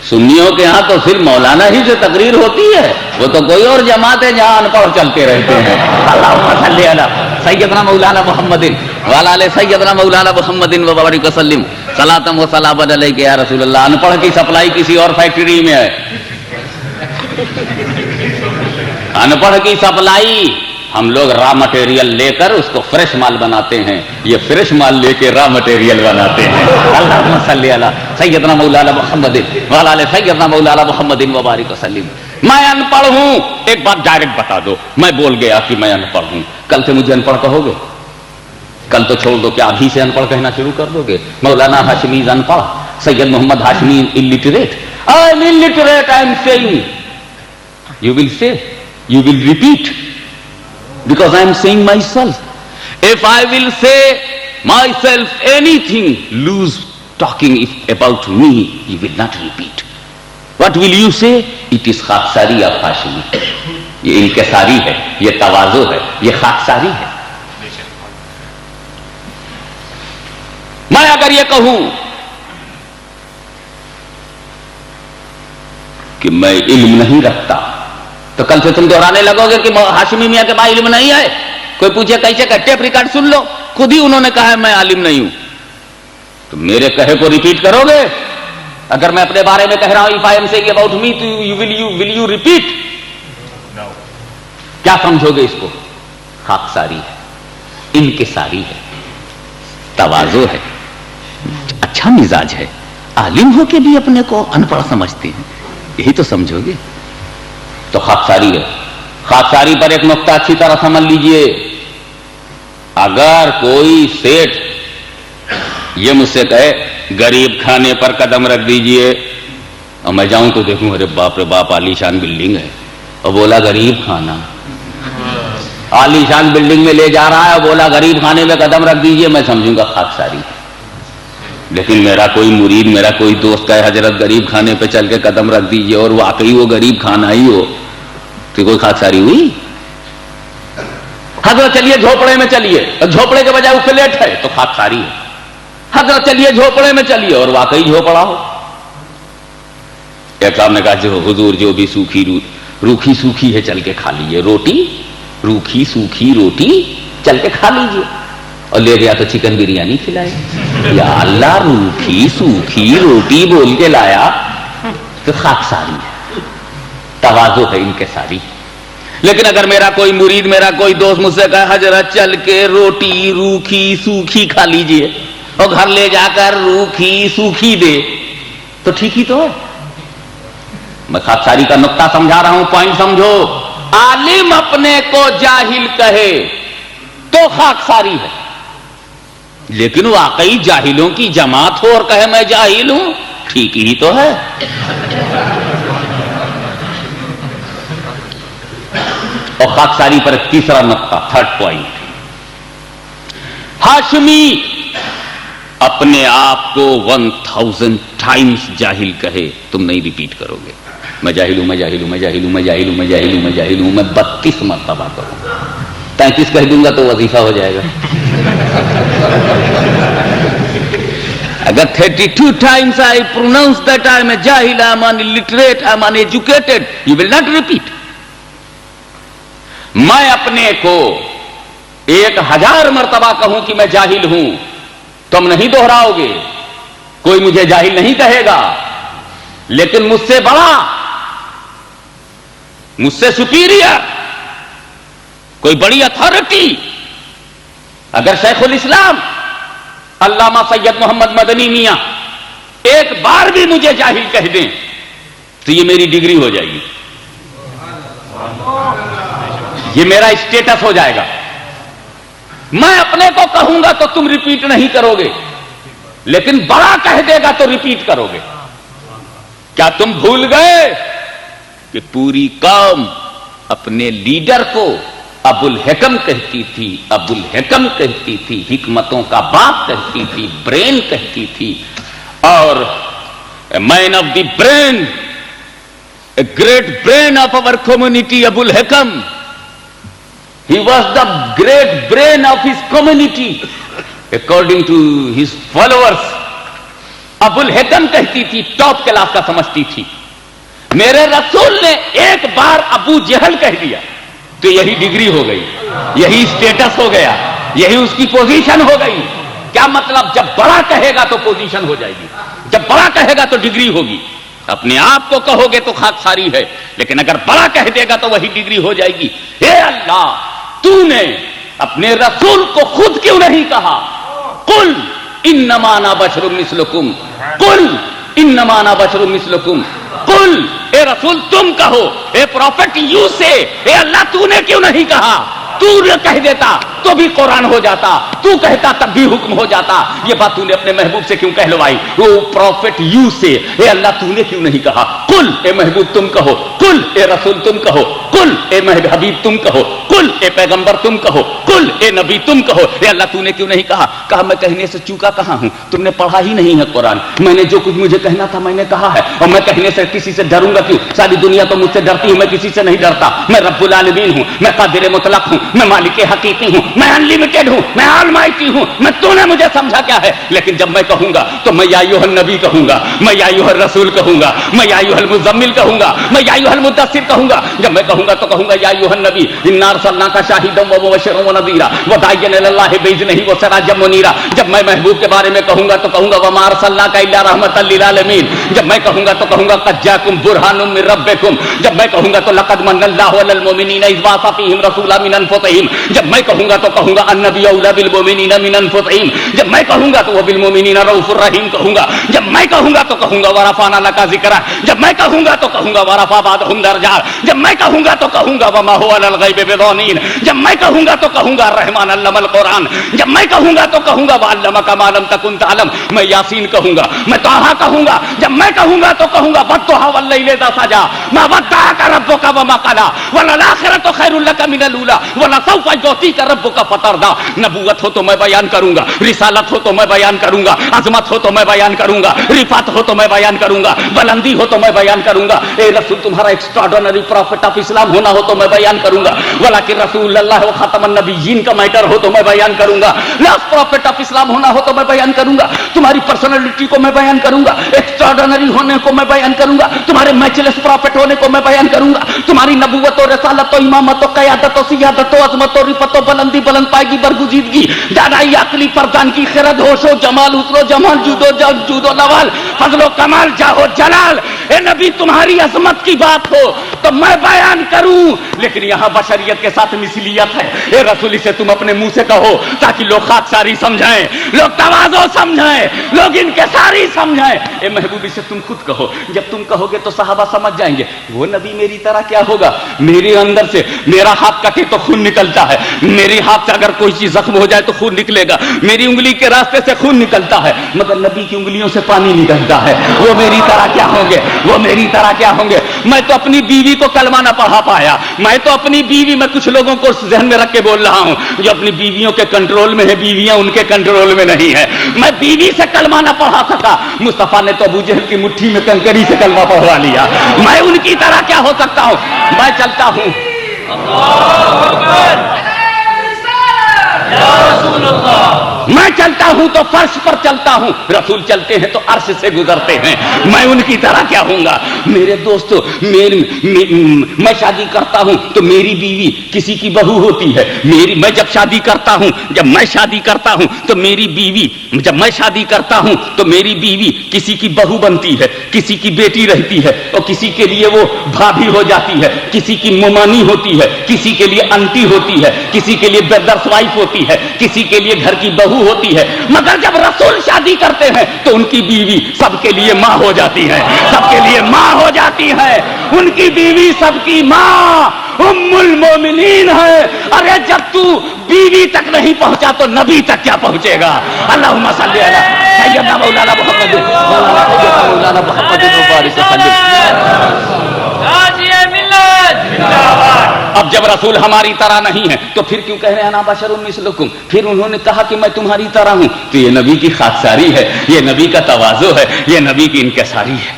سنیوں کے ہاں تو صرف مولانا ہی سے تقریر ہوتی ہے، وہ تو کوئی اور جماعت ہے جہاں انپڑھ چلتے رہتے ہیں. اللہم صلی علی سیدنا مولانا محمد وعلی آل سیدنا مولانا محمد وبارک وسلم. صلاۃ و سلام علیک یا رسول اللہ. انپڑھ کی سپلائی کسی اور فیکٹری میں ہے. انپڑھ کی سپلائی ہم لوگ را مٹیریل لے کر اس کو فریش مال بناتے ہیں، یہ فریش مال لے کے را مٹیریل بناتے ہیں. اللہم صلی علی سیدنا مولانا محمد وعلی آل سیدنا مولانا محمد وبارک وسلم. میں ان پڑھ ہوں. ایک بات ڈائریکٹ بتا دو، میں بول گیا کہ میں ان پڑھ ہوں، کل سے مجھے ان پڑھ کہو گے؟ کل تو چھوڑ دو، کیا ابھی سے ان پڑھ کہنا شروع کر دو گے؟ مولانا ہاشمی ان پڑھ، سید محمد Hashmi illiterate. I am illiterate, I am saying. You will say, you will repeat, because I am saying myself. If I will say myself anything, lose talking about me, you will not repeat. What will you say? It is خاکساری of Hashimi. یہ انکساری ہے، یہ تواضع ہے، یہ خاکساری ہے. میں اگر یہ کہوں کہ میں علم نہیں رکھتا تو کل سے تم دہرانے لگو گے کہ ہاشمی میاں کے پاس علم نہیں ہے. کوئی پوچھے کیسے کا ٹیپ ریکارڈ سن لو، خود ہی انہوں نے کہا ہے میں عالم نہیں ہوں، تو میرے کہے کو ریپیٹ کرو گے؟ اگر میں اپنے بارے میں کہہ رہا ہوں if I am saying about me تو will you repeat؟ کیا سمجھو گے اس کو؟ خاکساری ہے، انکساری ہے، تواضع ہے، اچھا مزاج ہے، عالم ہو کے بھی اپنے کو ان پڑھ سمجھتے ہیں، یہی تو سمجھو گے۔ تو خاکساری ہے۔ خاکساری پر ایک نقطہ اچھی طرح سمجھ لیجئے، اگر کوئی سیٹ یہ مجھ سے کہے غریب کھانے پر قدم رکھ دیجئے، اور میں جاؤں تو دیکھوں ارے باپ رے باپ عالی شان بلڈنگ ہے، اور بولا غریب کھانا، عالی شان بلڈنگ میں لے جا رہا ہے اور بولا غریب کھانے میں قدم رکھ دیجئے، میں سمجھوں گا خاکساری۔ لیکن میرا کوئی مرید، میرا کوئی دوست کہے حضرت غریب کھانے پہ چل کے قدم رکھ دیجئے، اور واقعی وہ غریب کھانا ہی ہو، تو کوئی خاکساری ہوئی؟ حضرت چلیے جھوپڑے میں چلیے، اور جھوپڑے کے بجائے وہ فلیٹ ہے تو خاکساری ہے۔ حضرت چلیے جھوپڑے میں چلیے اور واقعی جھوپڑا ہو۔ ایک صاحب نے کہا جو حضور جو بھی روکھی سوکھی ہے چل کے کھا لیجیے، روٹی روکھی سوکھی روٹی چل کے کھا لیجیے، اور لے گیا تو چکن بریانی کھلائے۔ یا اللہ، روکھی سوکھی روٹی بول کے لایا تو خاکساری ہے، تواضع ہے، انکساری۔ لیکن اگر میرا کوئی مرید، میرا کوئی دوست مجھ سے کہے حضرت چل کے روٹی روکھی سوکھی کھا لیجیے اور گھر لے جا کر روکھی سوکھی دے، تو ٹھیک ہی تو ہے۔ میں خاکساری کا نقطہ سمجھا رہا ہوں، پوائنٹ سمجھو۔ عالم اپنے کو جاہل کہے تو خاکساری ہے، لیکن واقعی جاہلوں کی جماعت ہو اور کہے میں جاہل ہوں، ٹھیک ہی تو ہے۔ اور خاکساری پر ایک تیسرا نقطہ، تھرڈ پوائنٹ، ہاشمی اپنے آپ کو 1000 ٹائمز جاہل کہے، تم نہیں ریپیٹ کرو گے۔ میں جاہل ہوں، میں جاہل ہوں، میں جاہل ہوں، میں جاہل ہوں، میں جاہل ہوں، میں جاہل ہوں، میں 32 مرتبہ کہوں، 33 کہہ دوں گا تو وظیفہ ہو جائے گا۔ اگر 32 times I pronounce that I am a jahil, I am illiterate, I am uneducated, you will not repeat۔ میں اپنے کو 1000 مرتبہ کہوں کہ میں جاہل ہوں، تم نہیں دہراؤ گے، کوئی مجھے جاہل نہیں کہے گا، لیکن مجھ سے بڑا، مجھ سے سپیریئر کوئی بڑی اتھارٹی اگر شیخ الاسلام علامہ سید محمد مدنی میاں ایک بار بھی مجھے جاہل کہہ دیں تو یہ میری ڈگری ہو جائے گی، یہ میرا اسٹیٹس ہو جائے گا۔ میں اپنے کو کہوں گا تو تم ریپیٹ نہیں کرو گے، لیکن بڑا کہہ دے گا تو ریپیٹ کرو گے۔ کیا تم بھول گئے کہ پوری قوم اپنے لیڈر کو ابو الحکم کہتی تھی، ابو الحکم کہتی تھی، حکمتوں کا باپ کہتی تھی، برین کہتی تھی، اور man of the brain, a great brain of our community, Abu al-Hakam. He was the great brain of his community, according to his followers. ابو الحکم کہتی تھی، ٹاپ کلاس کا سمجھتی تھی۔ میرے رسول نے ایک بار ابو جہل کہہ دیا تو یہی ڈگری ہو گئی، یہی اسٹیٹس ہو گیا، یہی اس کی پوزیشن ہو گئی۔ کیا مطلب؟ جب بڑا کہے گا تو پوزیشن ہو جائے گی، جب بڑا کہے گا تو ڈگری ہوگی۔ اپنے آپ کو کہو گے تو خاکساری ہے، لیکن اگر بڑا کہہ دے گا تو وہی ڈگری ہو جائے گی۔ اے اللہ، تو نے اپنے رسول کو خود کیوں نہیں کہا قل انما انا بشر مثلکم، قل انما انا بشر مثلکم، قل، اے رسول تم کہو، اے پروفٹ یو سے، اے اللہ تو نے کیوں نہیں کہا؟ تو نے کہہ دیتا تو بھی قرآن ہو جاتا، تو کہتا تب بھی حکم ہو جاتا۔ یہ بات تو نے اپنے محبوب سے کیوں کہلوائی؟ وہ پروفٹ یو سے، اے اللہ تو نے کیوں نہیں کہا قل، اے محبوب تم کہو، قل اے رسول تم کہو، قل اے حبیب تم کہو، قل اے پیغمبر تم کہو، قل اے نبی تم کہو، اے اللہ تو نے کیوں نہیں کہا؟ کہا میں کہنے سے چوکا کہاں ہوں، تم نے پڑھا ہی نہیں ہے قرآن، میں نے جو کچھ مجھے کہنا تھا میں نے کہا ہے، اور میں کہنے سے کسی سے ڈروں گا کیوں؟ ساری دنیا تو مجھ سے ڈرتی ہے، میں کسی سے نہیں ڈرتا، میں رب العالمین ہوں، میں قادر مطلق ہوں، میں مالک حقیقی ہوں، میں انلمیٹڈ ہوں، میں آلمائٹی ہوں، میں تو نے مجھے سمجھا کیا ہے. لیکن جب میں کہوں گا تو میں یا ایھا النبی کہوں گا، میں یا ایھا الرسول کہوں گا، میں یا ایھا المزمل کہوں گا، میں یا ایھا المدثر کہوں گا. جب میں کہوں گا تو کہوں گا یا ایھا النبی انا ارسلناک شاہدا ومبشرا ونذیرا وداعیا الی اللہ باذنہ وسراجا منیرا. جب میں محبوب کے بارے میں کہوں گا تو کہوں گا وما ارسلناک الا رحمۃ للعالمین. جب میں کہوں گا تو کہوں گا قد جاءکم برہان من ربکم. جب میں کہوں گا تو لقد من اللہ علی المؤمنین اذ بعث فیہم رسولا من انفسہم. جب میں کہوں گا تو کہوں گا النبی اولی بالمؤمنین من انفسہم. جب میں کہوں گا تو وہ بالمؤمنین رؤوف الرحیم کہوں گا. جب میں کہوں گا تو کہوں گا ورفعنا لک ذکرک. جب میں کہوں گا تو کہوں گا ورفع بعضهم درجات. جب میں کہوں گا تو کہوں گا وما هو علی الغیب بضنین. جب میں کہوں گا تو کہوں گا الرحمن علم القرآن. جب میں کہوں گا تو کہوں گا وعلمک ما لم تکن تعلم. میں یاسین کہوں گا، میں طٰہٰ کہوں گا. جب میں کہوں گا تو کہوں گا والضحیٰ واللیل اذا سجی ما ودعک ربک وما قلی وللآخرۃ خیر لک من الاولی ولسوف یعطیک ربک فترضی. نبوت ہو تو میں بیان کروں گا، رسالت ہو تو میں بیان کروں گا، عظمت ہو تو میں بیان کروں گا، رفعت ہو تو میں بیان کروں گا، بلندی ہو تو میں بیان کروں گا. اے رسول تمہارا ایکسٹراڈنری پروفٹ آف اسلام ہونا ہو تو میں بیان کروں گا. ولیکن رسول اللہ و خاتم النبیین کا میٹر ہو تو میں بیان کروں گا. لاسٹ پروفٹ آف اسلام ہونا ہو تو میں بیان کروں گا. تمہاری پرسنالٹی کو میں بیان کروں گا، ایکسٹراڈنری ہونے کو میں بیان کروں گا، تمہارے میچلیس پروفٹ ہونے کو میں بیان کروں گا. تمہاری نبوت و رسالت و امامت و قیادت و سیادت و عظمت و رفعت و بلندی بلند پائیگی برگزیدگی دانائی عقلی پردان کی خرد ہوش و جمال حسن و جمال جود و نوال فضل و کمال جاہ و جلال. اے نبی تمہاری عظمت کی بات ہو تو میں بیان کروں. لیکن یہاں بشریت کے ساتھ مثلیت ہے. اے رسول سے تم اپنے منہ سے کہو تاکہ لوگ خاکساری سمجھائیں، لوگ تواضع سمجھائیں، لوگ انکساری سمجھائیں. اے محبوبی سے تم خود کہو. جب تم کہو گے تو صحابہ سمجھ جائیں گے وہ نبی میری طرح کیا ہوگا. میرے اندر سے میرا ہاتھ کٹے تو خون نکلتا ہے، میرے ہاتھ سے اگر کوئی چیز زخم ہو جائے تو خون نکلے گا، میری انگلی کے راستے سے خون نکلتا ہے، مگر نبی کی انگلیوں سے پانی نکلتا ہے. وہ میری طرح کیا ہوں گے، وہ میری طرح کیا ہوں گے. میں تو اپنی بیوی کو کلمہ نہ پڑھا پایا. میں تو اپنی بیوی، میں کچھ لوگوں کو ذہن میں رکھ کے بول رہا ہوں جو اپنی بیویوں کے کنٹرول میں ہے، بیویاں ان کے کنٹرول میں نہیں ہے. میں بیوی سے کلمہ نہ پڑھا سکا. مصطفیٰ نے تو ابو جہل کی مٹھی میں کنکری سے کلمہ پڑھوا لیا. میں ان کی طرح کیا ہو سکتا ہوں. میں چلتا ہوں میں چلتا ہوں تو فرش پر چلتا ہوں، رسول چلتے ہیں تو عرش سے گزرتے ہیں. میں ان کی طرح کیا ہوں گا. میرے دوستو، میں شادی کرتا ہوں تو میری بیوی کسی کی بہو ہوتی ہے. میں جب شادی کرتا ہوں، جب میں شادی کرتا ہوں تو میری بیوی، جب میں شادی کرتا ہوں تو میری بیوی کسی کی بہو بنتی ہے، کسی کی بیٹی رہتی ہے، اور کسی کے لیے وہ بھابھی ہو جاتی ہے، کسی کی ممانی ہوتی ہے، کسی کے لیے انٹی ہوتی ہے، کسی کے لیے بردرس وائف ہوتی ہے، کسی کے لیے گھر کی بہو ہوتی ہے. مگر جب رسول شادی کرتے ہیں تو ان کی بیوی سب کے لیے ماں ہو جاتی ہے، سب کے لیے ماں ہو جاتی ہے. ان کی بیوی سب کی ماں ام المومنین ہے. ارے جب تو بیوی تک نہیں پہنچا تو نبی تک کیا پہنچے گا. اللہم صلی علی سیدنا مولانا محمد مولانا محمد وبارک وسلم. اب جب رسول ہماری طرح نہیں ہے تو پھر کیوں کہہ رہے ہیں انا بشر مثلکم. پھر انہوں نے کہا کہ میں تمہاری طرح ہوں تو یہ نبی کی خاکساری ہے، یہ نبی کا تواضع ہے، یہ نبی کی انکساری ہے.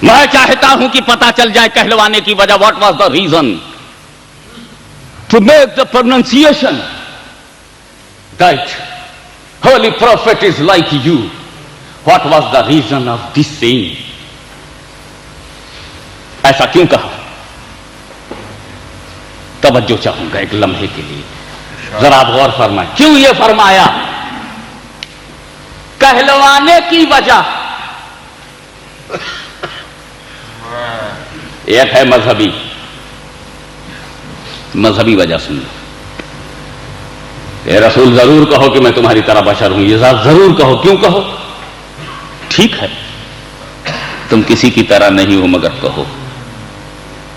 میں چاہتا ہوں کہ پتہ چل جائے کہلوانے کی وجہ. What was the reason to make the pronunciation that holy prophet is like you. What was the reason of this saying? ایسا کیوں کہا؟ توجہ چاہوں گا ایک لمحے کے لیے، ذرا آپ غور فرمائیں. کیوں یہ فرمایا؟ کہلوانے کی وجہ ایک ہے مذہبی وجہ. سن لو، اے رسول ضرور کہو کہ میں تمہاری طرح بشر ہوں. یہ ذات ضرور کہو. کیوں کہو؟ ٹھیک ہے تم کسی کی طرح نہیں ہو مگر کہو.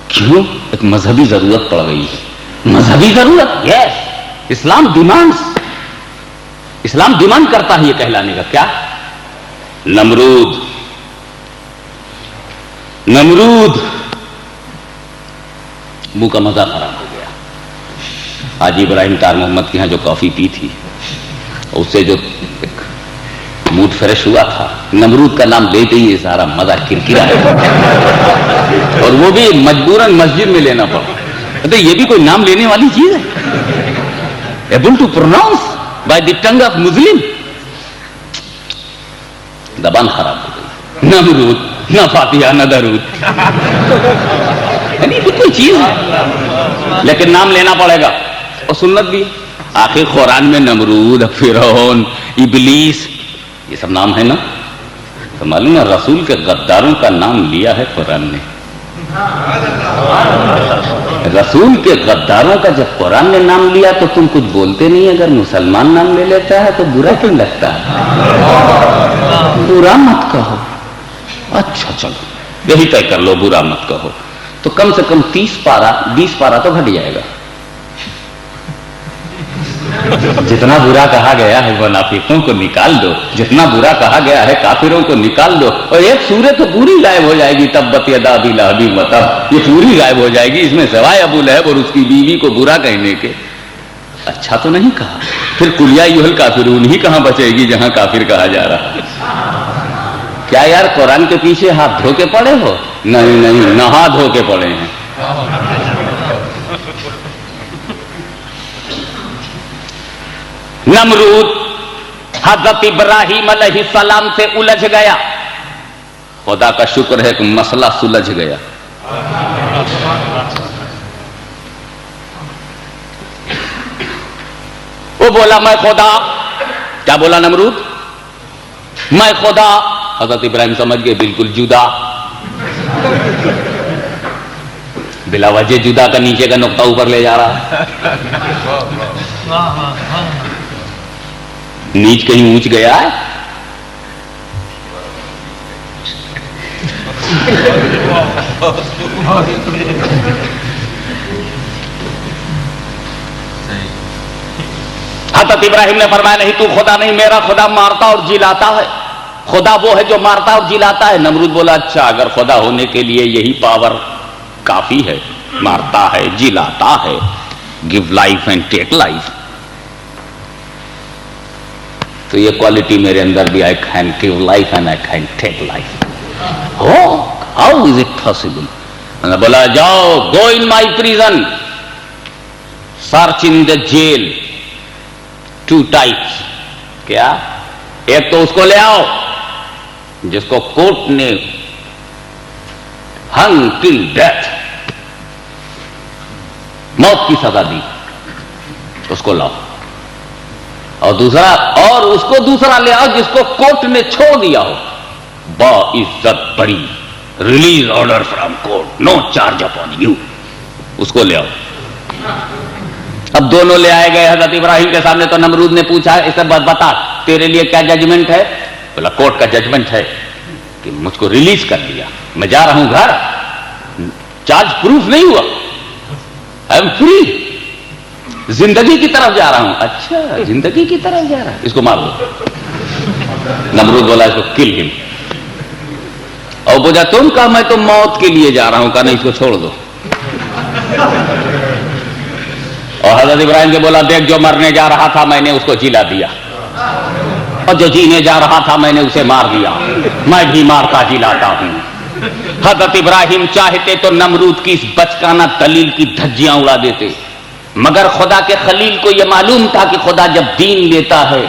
کیوں؟ ایک مذہبی ضرورت پڑ گئی. مذہبی ضرورت، یس. اسلام ڈیمانڈ کرتا ہے یہ کہلانے کا. کیا؟ نمرود منہ کا مزہ خراب ہو گیا. حاجی ابراہیم طاہر محمد کے یہاں جو کافی پی تھی اس سے جو منہ موڈ فریش ہوا تھا، نمرود کا نام لیتے ہی سارا مزہ کرکرا ہے، اور وہ بھی مجبوراً مسجد میں لینا پڑا۔ تو یہ بھی کوئی نام لینے والی چیز ہے؟ able to pronounce by the tongue of Muslim؟ زبان خراب ہو گئی، نمرود، نہ فاتحہ نہ درود، یعنی کوئی چیز ہے لیکن نام لینا پڑے گا، اور سنت بھی۔ آخر قرآن میں نمرود، فرعون، ابلیس، یہ سب نام ہے نا، تو معلوم ہے رسول کے غداروں کا نام لیا ہے قرآن نے۔ رسول کے غداروں کا جب قرآن نے نام لیا تو تم کچھ بولتے نہیں، اگر مسلمان نام لے لیتا ہے تو برا کیوں لگتا ہے؟ برا مت کہو، اچھا چلو یہی طے کر لو برا مت کہو، تو کم سے کم 30 پارہ 20 پارہ تو گھٹ جائے گا۔ جتنا برا کہا گیا ہے منافقوں کو نکال دو، جتنا برا کہا گیا ہے کافروں کو نکال دو، اور ایک سورت تو پوری غائب ہو جائے گی، تبت یدا ابی لہب وتب، یہ پوری غائب ہو جائے گی، اس میں سوائے ابو لہب اور اس کی بیوی کو برا کہنے کے۔ اچھا تو نہیں کہا، پھر قل یا ایھا الکافرون ہی کہاں بچے گی جہاں کافر کہا جا رہا ہے؟ کیا یار قرآن کے پیچھے ہاتھ دھو کے پڑے ہو؟ نہیں، نہا دھو کے پڑے ہیں۔ نمرود حضرت ابراہیم علیہ السلام سے الجھ گیا، خدا کا شکر ہے کہ مسئلہ سلجھ گیا۔ وہ بولا میں خدا، کیا بولا نمرود؟ میں خدا۔ حضرت ابراہیم سمجھ گئے بالکل جدا، بلا وجہ جدا کا نیچے کا نقطہ اوپر لے جا رہا ہے، نیچ کہیں اونچ گیا ہے؟ حضرت ابراہیم نے فرمایا نہیں تو خدا نہیں، میرا خدا مارتا اور جلاتا ہے، خدا وہ ہے جو مارتا اور جلاتا ہے۔ نمرود بولا اچھا اگر خدا ہونے کے لیے یہی پاور کافی ہے، مارتا ہے جلاتا ہے، give life and take life, تو یہ کوالٹی میرے اندر بھی I can give life and I can take life. Oh, how is it possible? میں نے بولا جاؤ go in my prison, search in the jail, 2 types. کیا؟ ایک تو اس کو لے آؤ جس کو کورٹ نے hung till death، موت کی سزا دی، اس کو لاؤ، اور اس کو دوسرا لے آؤ جس کو کورٹ نے چھوڑ دیا ہو، با عزت بڑی، release order from court, no charge upon you, اس کو لے آؤ۔ اب دونوں لے آئے گئے حضرت ابراہیم کے سامنے، تو نمرود نے پوچھا اسے بتا تیرے لیے کیا ججمنٹ ہے؟ بولا کورٹ کا ججمنٹ ہے کہ مجھ کو ریلیز کر دیا، میں جا رہا ہوں گھر، چارج پروف نہیں ہوا، آئی ایم فری، زندگی کی طرف جا رہا ہوں۔ اچھا زندگی کی طرف جا رہا ہے، اس کو مار دو۔ نمرود بولا اس کو کل ہم، اور بولا تم کہا میں تو موت کے لیے جا رہا ہوں، کہا نہیں اس کو چھوڑ دو۔ اور حضرت ابراہیم سے بولا دیکھ جو مرنے جا رہا تھا میں نے اس کو جلا دیا، اور جو جینے جا رہا تھا میں نے اسے مار دیا، میں بھی مارتا جلاتا ہوں۔ حضرت ابراہیم چاہتے تو نمرود کی اس بچکانہ دلیل کی دھجیاں اڑا دیتے، مگر خدا کے خلیل کو یہ معلوم تھا کہ خدا جب دین لیتا ہے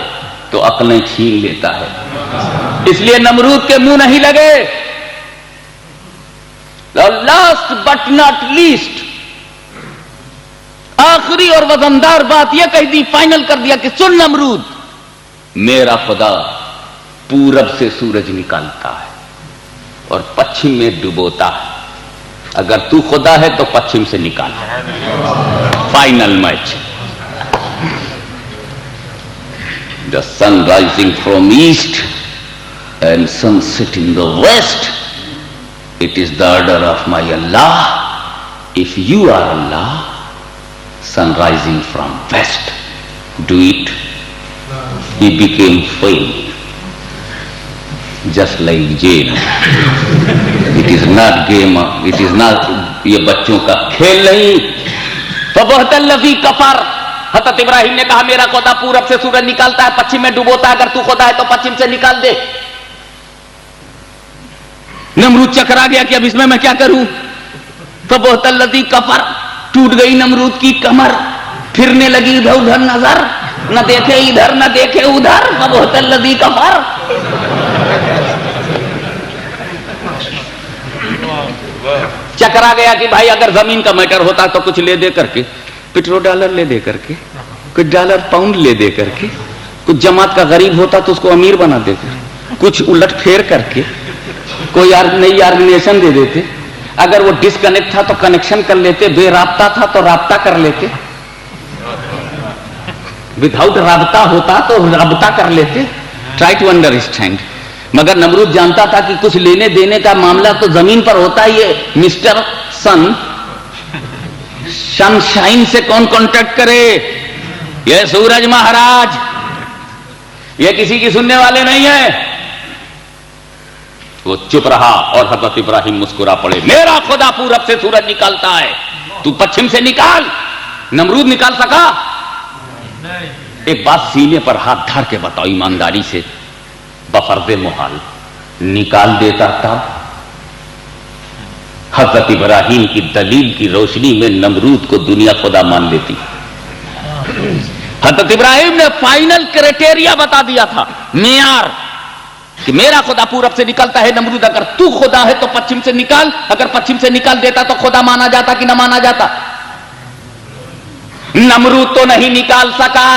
تو عقلیں چھین لیتا ہے، اس لیے نمرود کے منہ نہیں لگے۔ لاسٹ بٹ ناٹ لیسٹ، آخری اور وزندار بات یہ کہہ دی، فائنل کر دیا کہ سن نمرود، میرا خدا پورب سے سورج نکالتا ہے اور پچھم میں ڈبوتا ہے، اگر تو خدا ہے تو پچھم سے نکال۔ Final match, the sun rising from east and sunset in the west, it is the order of my Allah. If you are Allah, sun rising from west, do it. He became failed, just like jail. It is not game, it is not یہ بچوں کا کھیل نہیں۔ فبہت الذی کفر، حضرت ابراہیم نے کہا میرا خدا پورب سے سورج نکالتا ہے پچھم میں ڈبوتا ہے، اگر تو خدا ہے تو پچھم سے نکال دے۔ نمرود چکرا گیا کہ اب اس میں کیا کروں؟ فبہت الذی کفر، ٹوٹ گئی نمرود کی کمر، پھرنے لگی ادھر ادھر نظر، نہ دیکھے ادھر نہ دیکھے ادھر، فبہت الذی کفر۔ چکرا گیا کہ بھائی اگر زمین کا میٹر ہوتا تو کچھ لے دے کر کے، پیٹرو ڈالر لے دے کر کے، کچھ ڈالر پاؤنڈ لے دے کر کے، کچھ جماعت کا غریب ہوتا تو اس کو امیر بنا دیتے، کچھ الٹ پھیر کر کے کوئی نئی آرگنائزیشن دے دیتے، اگر وہ ڈسکنیکٹ تھا تو کنیکشن کر لیتے، بے رابطہ تھا تو رابطہ کر لیتے، وداؤٹ رابطہ ہوتا تو رابطہ کر لیتے۔ Try to understand. مگر نمرود جانتا تھا کہ کچھ لینے دینے کا معاملہ تو زمین پر ہوتا ہی ہے۔ مسٹر سن شائن سے کون کانٹیکٹ کرے؟ یہ سورج مہاراج، یہ کسی کی سننے والے نہیں ہیں۔ وہ چپ رہا اور حضرت ابراہیم مسکرا پڑے، میرا خدا پورب سے سورج نکالتا ہے، تو پچھم سے نکال۔ نمرود نکال سکا؟ ایک بات سینے پر ہاتھ دھر کے بتاؤ ایمانداری سے، بفرض محال نکال دیتا تب؟ حضرت ابراہیم کی دلیل کی روشنی میں نمرود کو دنیا خدا مان لیتی۔ حضرت ابراہیم نے فائنل کرائٹیریا بتا دیا تھا، معیار، کہ میرا خدا پورب سے نکلتا ہے، نمرود اگر تو خدا ہے تو پچھم سے نکال، اگر پچھم سے نکال دیتا تو خدا مانا جاتا کہ نہ مانا جاتا؟ نمرود تو نہیں نکال سکا،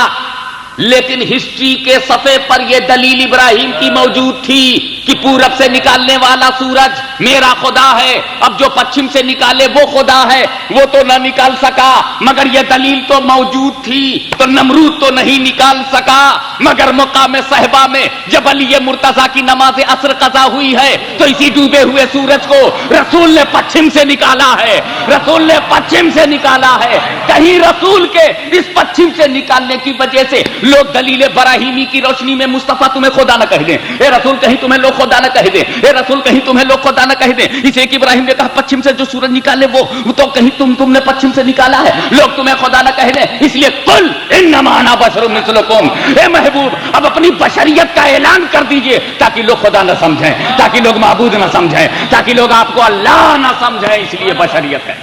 لیکن ہسٹری کے صفحے پر یہ دلیل ابراہیم کی موجود تھی کہ پورب سے نکالنے والا سورج میرا خدا ہے، اب جو پچھم سے نکالے وہ خدا ہے، وہ تو نہ نکال سکا، مگر یہ دلیل تو موجود تھی، تو نمرود تو نہیں نکال سکا۔ مگر مقام صحبہ میں جب علی مرتضیٰ کی نماز عصر قضا ہوئی ہے تو اسی ڈوبے ہوئے سورج کو رسول نے پچھم سے نکالا ہے، رسول نے پچھم سے نکالا ہے۔ کہیں رسول کے اس پچھم سے نکالنے کی وجہ سے لوگ دلیل براہیمی کی روشنی میں مصطفیٰ تمہیں خدا نہ کہہ دیں، اے رسول کہیں تمہیں لوگ خدا نہ کہہ دیں، اے رسول کہیں تمہیں لوگ خدا نہ کہہ دیں۔ اس ایک ابراہیم نے کہا پچھم سے جو سورج نکالے وہ تو کہیں تم نے پچھم سے نکالا ہے، لوگ تمہیں خدا نہ کہہ دیں۔ اس لیے قل انما انا بشر مثلکم، اے محبوب اب اپنی بشریت کا اعلان کر دیجئے تاکہ لوگ خدا نہ سمجھیں، تاکہ لوگ معبود نہ سمجھیں، تاکہ لوگ آپ کو اللہ نہ سمجھیں، اس لیے بشریت ہے۔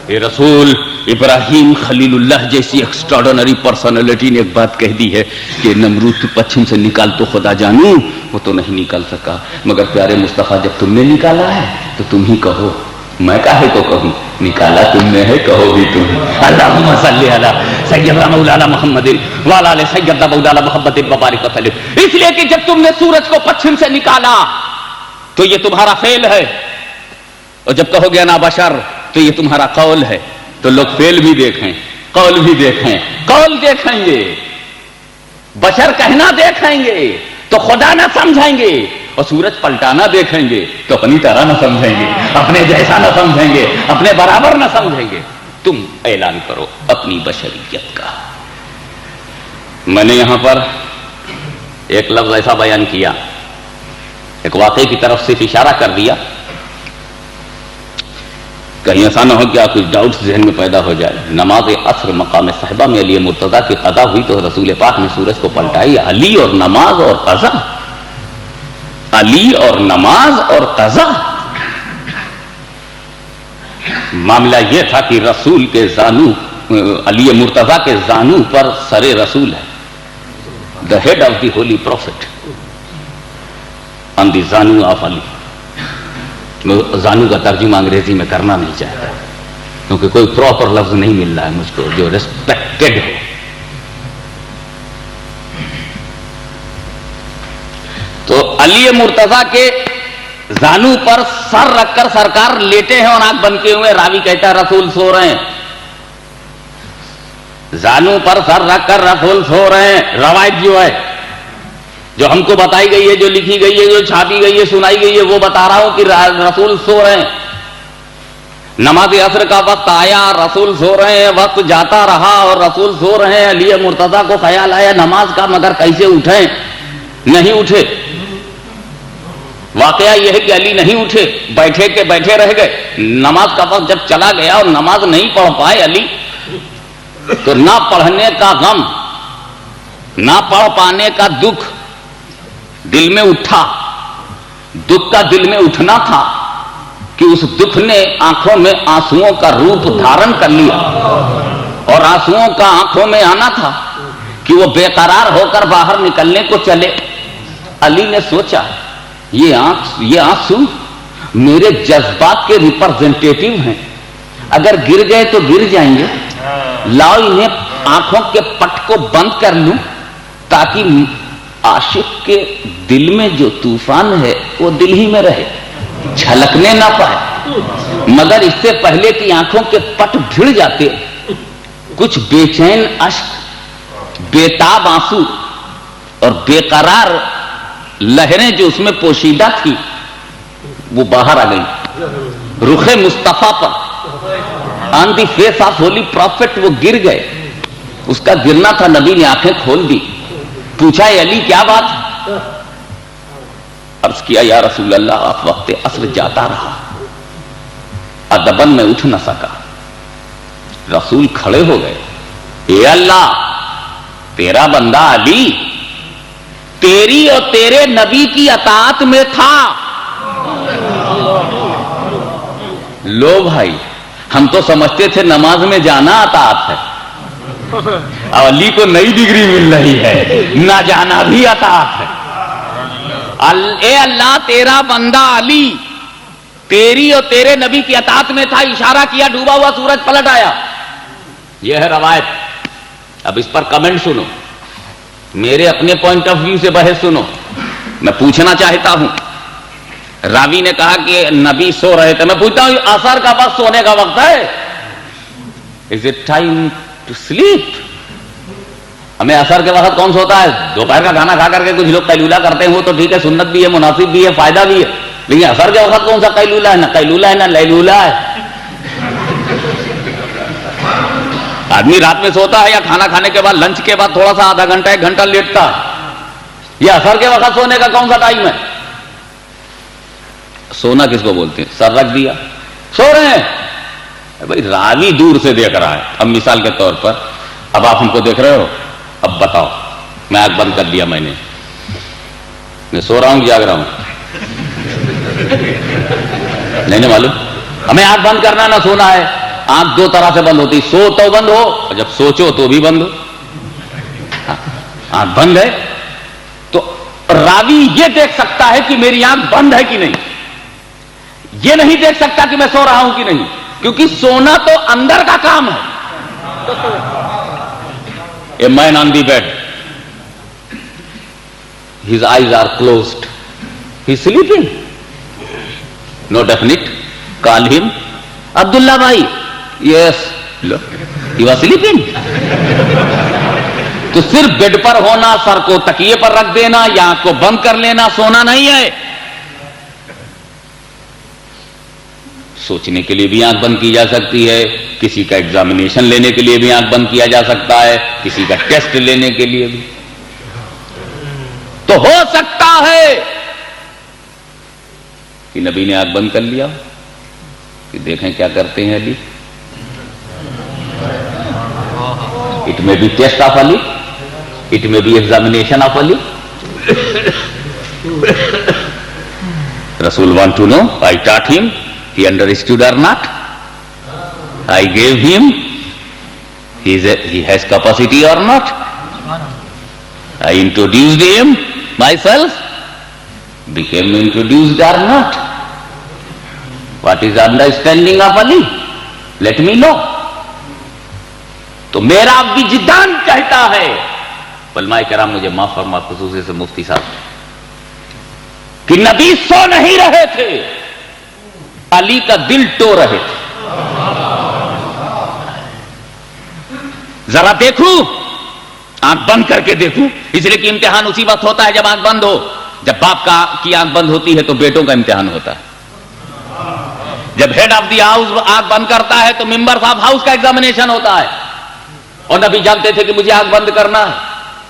اے رسول ابراہیم خلیل اللہ جیسی ایکسٹراڈنری پرسنالٹی نے ایک بات کہہ دی ہے کہ نمرود تو پچھم سے نکال تو خدا جانوں، وہ تو نہیں نکال سکا، مگر پیارے مصطفیٰ جب تم نے نکالا ہے تو تم ہی کہو، میں کاہے کو کہوں، نکالا تم نے ہے، کہو بھی تم۔ اللہم صلی علی سیدنا مولانا محمد وعلی آل سیدنا مولانا محمد وبارک وسلم۔ اس لیے کہ جب تم نے سورج کو پچھم سے نکالا تو یہ تمہارا فعل ہے، اور جب کہو گے انا بشر تو یہ تمہارا قول ہے، تو لوگ فعل بھی دیکھیں، قول بھی دیکھیں، قول دیکھیں گے، بشر کہنا دیکھیں گے تو خدا نہ سمجھیں گے، اور سورج پلٹانا دیکھیں گے تو اپنی طرح نہ سمجھیں گے، اپنے جیسا نہ سمجھیں گے، اپنے برابر نہ سمجھیں گے۔ تم اعلان کرو اپنی بشریت کا۔ میں نے یہاں پر ایک لفظ ایسا بیان کیا، ایک واقعے کی طرف صرف اشارہ کر دیا، کہیں ایسا نہ ہو کہ آپ کچھ ڈاؤٹس ذہن میں پیدا ہو جائے۔ نماز عصر مقام صحبہ میں علی مرتضیٰ کی قضا ہوئی تو رسول پاک نے سورج کو پلٹائی۔ علی اور نماز اور قضا، علی اور نماز اور قضا، معاملہ یہ تھا کہ رسول کے زانو، علی مرتضیٰ کے زانو پر سر رسول ہے، the head of the holy prophet on the زانو of علی۔ زانو کا ترجمہ انگریزی میں کرنا نہیں چاہتا کیونکہ کوئی پراپر لفظ نہیں مل رہا ہے مجھ کو جو ریسپیکٹڈ ہو۔ تو علی مرتضیٰ کے زانو پر سر رکھ کر سرکار لیٹے ہیں اور آنکھ بند کیے ہوئے، راوی کہتا ہے رسول سو رہے ہیں، زانو پر سر رکھ کر رسول سو رہے ہیں۔ روایت جو ہے، جو ہم کو بتائی گئی ہے، جو لکھی گئی ہے، جو چھاپی گئی ہے، سنائی گئی ہے، وہ بتا رہا ہوں کہ رسول سو رہے ہیں۔ نماز عصر کا وقت آیا، رسول سو رہے ہیں، وقت جاتا رہا اور رسول سو رہے ہیں۔ علی مرتضیٰ کو خیال آیا نماز کا، مگر کیسے اٹھیں؟ نہیں اٹھے۔ واقعہ یہ ہے کہ علی نہیں اٹھے، بیٹھے کے بیٹھے رہ گئے. نماز کا وقت جب چلا گیا اور نماز نہیں پڑھ پائے علی، تو نہ پڑھنے کا غم، نہ پڑھ پانے کا دکھ دل میں اٹھا. دکھ کا دل میں اٹھنا تھا کہ اس دکھ نے آنکھوں میں آنسوؤں کا روپ دھارن کر لیا، اور آنسوؤں کا آنکھوں میں آنا تھا کہ وہ بے قرار ہو کر باہر نکلنے کو چلے. علی نے سوچا یہ آنسو میرے جذبات کے ریپرزنٹیٹیو ہیں، اگر گر گئے تو گر جائیں گے، لاؤ انہیں آنکھوں کے پٹ کو بند کر لوں تاکہ عاشق کے دل میں جو طوفان ہے وہ دل ہی میں رہے، چھلکنے نہ پائے. مگر اس سے پہلے کہ آنکھوں کے پٹ بھیڑ جاتے، کچھ بے چین اشک، بےتاب آنسو اور بے قرار لہریں جو اس میں پوشیدہ تھی وہ باہر آ گئی. رخ مصطفیٰ پر، on the face of holy prophet وہ گر گئے. اس کا گرنا تھا، نبی نے آنکھیں کھول دی. پوچھا اے علی کیا بات؟ عرض کیا یا رسول اللہ آپ وقت عصر جاتا رہا، ادبن میں اٹھ نہ سکا. رسول کھڑے ہو گئے. اے اللہ، تیرا بندہ علی تیری اور تیرے نبی کی اطاعت میں تھا. لو بھائی، ہم تو سمجھتے تھے نماز میں جانا اطاعت ہے، علی کو نئی ڈگری مل رہی ہے، نہ جانا بھی اطاعت ہے. اے اللہ، تیرا بندہ علی تیری اور تیرے نبی کی اطاعت میں تھا. اشارہ کیا، ڈوبا ہوا سورج پلٹ آیا. یہ ہے روایت. اب اس پر کمنٹ سنو، میرے اپنے پوائنٹ آف ویو سے بحث سنو. میں پوچھنا چاہتا ہوں، راوی نے کہا کہ نبی سو رہے تھے. میں پوچھتا ہوں عصر کا وقت سونے کا وقت ہے؟ Is it time to sleep? ہمیں عصر کے وقت کون سوتا ہے؟ دوپہر کا کھانا کھا کر کے کچھ لوگ قیلولہ کرتے ہیں، وہ تو ٹھیک ہے، سنت بھی ہے، مناسب بھی ہے، فائدہ بھی ہے. لیکن عصر کے وقت کون سا قیلولہ ہے؟ نہ قیلولہ ہے نہ لیلولہ ہے. آدمی رات میں سوتا ہے یا کھانا کھانے کے بعد، لنچ کے بعد تھوڑا سا آدھا گھنٹہ 1 گھنٹہ لیٹتا ہے. یہ عصر کے وقت سونے کا کون سا ٹائم ہے؟ سونا کس کو بولتے ہیں؟ سر رکھ دیا سو رہے ہیں. بھائی راوی دور سے دیکھ رہا ہے. اب مثال کے طور پر اب آپ ہم کو دیکھ رہے ہو، اب بتاؤ، میں آنکھ بند کر لیا، میں سو رہا ہوں، جاگ رہا ہوں؟ نہیں معلوم. ہمیں آنکھ بند کرنا نہ سونا ہے. آنکھ 2 طرح سے بند ہوتی، سو تو بند ہو اور جب سوچو تو بھی بند ہو. آنکھ بند ہے تو راوی یہ دیکھ سکتا ہے کہ میری آنکھ بند ہے کہ نہیں، یہ نہیں دیکھ سکتا کہ میں سو رہا ہوں کہ نہیں، کیونکہ سونا تو اندر کا کام ہے. A man on the bed, his eyes are closed, he is sleeping, no definite. Call him, Abdullah bhai. Yes, he was sleeping. تو صرف بیڈ پر ہونا، سر کو تکیے پر رکھ دینا یا آنکھ کو بند کر لینا سونا نہیں ہے. سوچنے کے لیے بھی آنکھ بند کی جا سکتی ہے، کسی کا ایگزامینیشن لینے کے لیے بھی آنکھ بند کیا جا سکتا ہے، کسی کا ٹیسٹ لینے کے لیے بھی. تو ہو سکتا ہے کہ نبی نے آنکھ بند کر لیا کہ دیکھیں کیا کرتے ہیں Ali. It may be test of Ali, it may be examination of Ali. رسول وانٹ ٹو نو آئی ٹاٹ ہم, he understood or not. I gave him, he has capacity or not. I introduced him myself, became introduced or not. What is understanding of Ali? Let me know. تو میرا وجدان کہتا ہے, علماء کرام مجھے معاف فرما, خصوصی سے مفتی صاحب, کہ نبی سو نہیں رہے تھے, علی کا دل ٹو رہے تھے. ذرا دیکھوں, آنکھ بند کر کے دیکھوں, اس لیے کہ امتحان اسی وقت ہوتا ہے جب آنکھ بند ہو. جب باپ کی آنکھ بند ہوتی ہے تو بیٹوں کا امتحان ہوتا ہے. جب ہیڈ آف دی ہاؤس آنکھ بند کرتا ہے تو ممبرز آف ہاؤس کا ایگزامینیشن ہوتا ہے. اور نبی جانتے تھے کہ مجھے آنکھ بند کرنا ہے,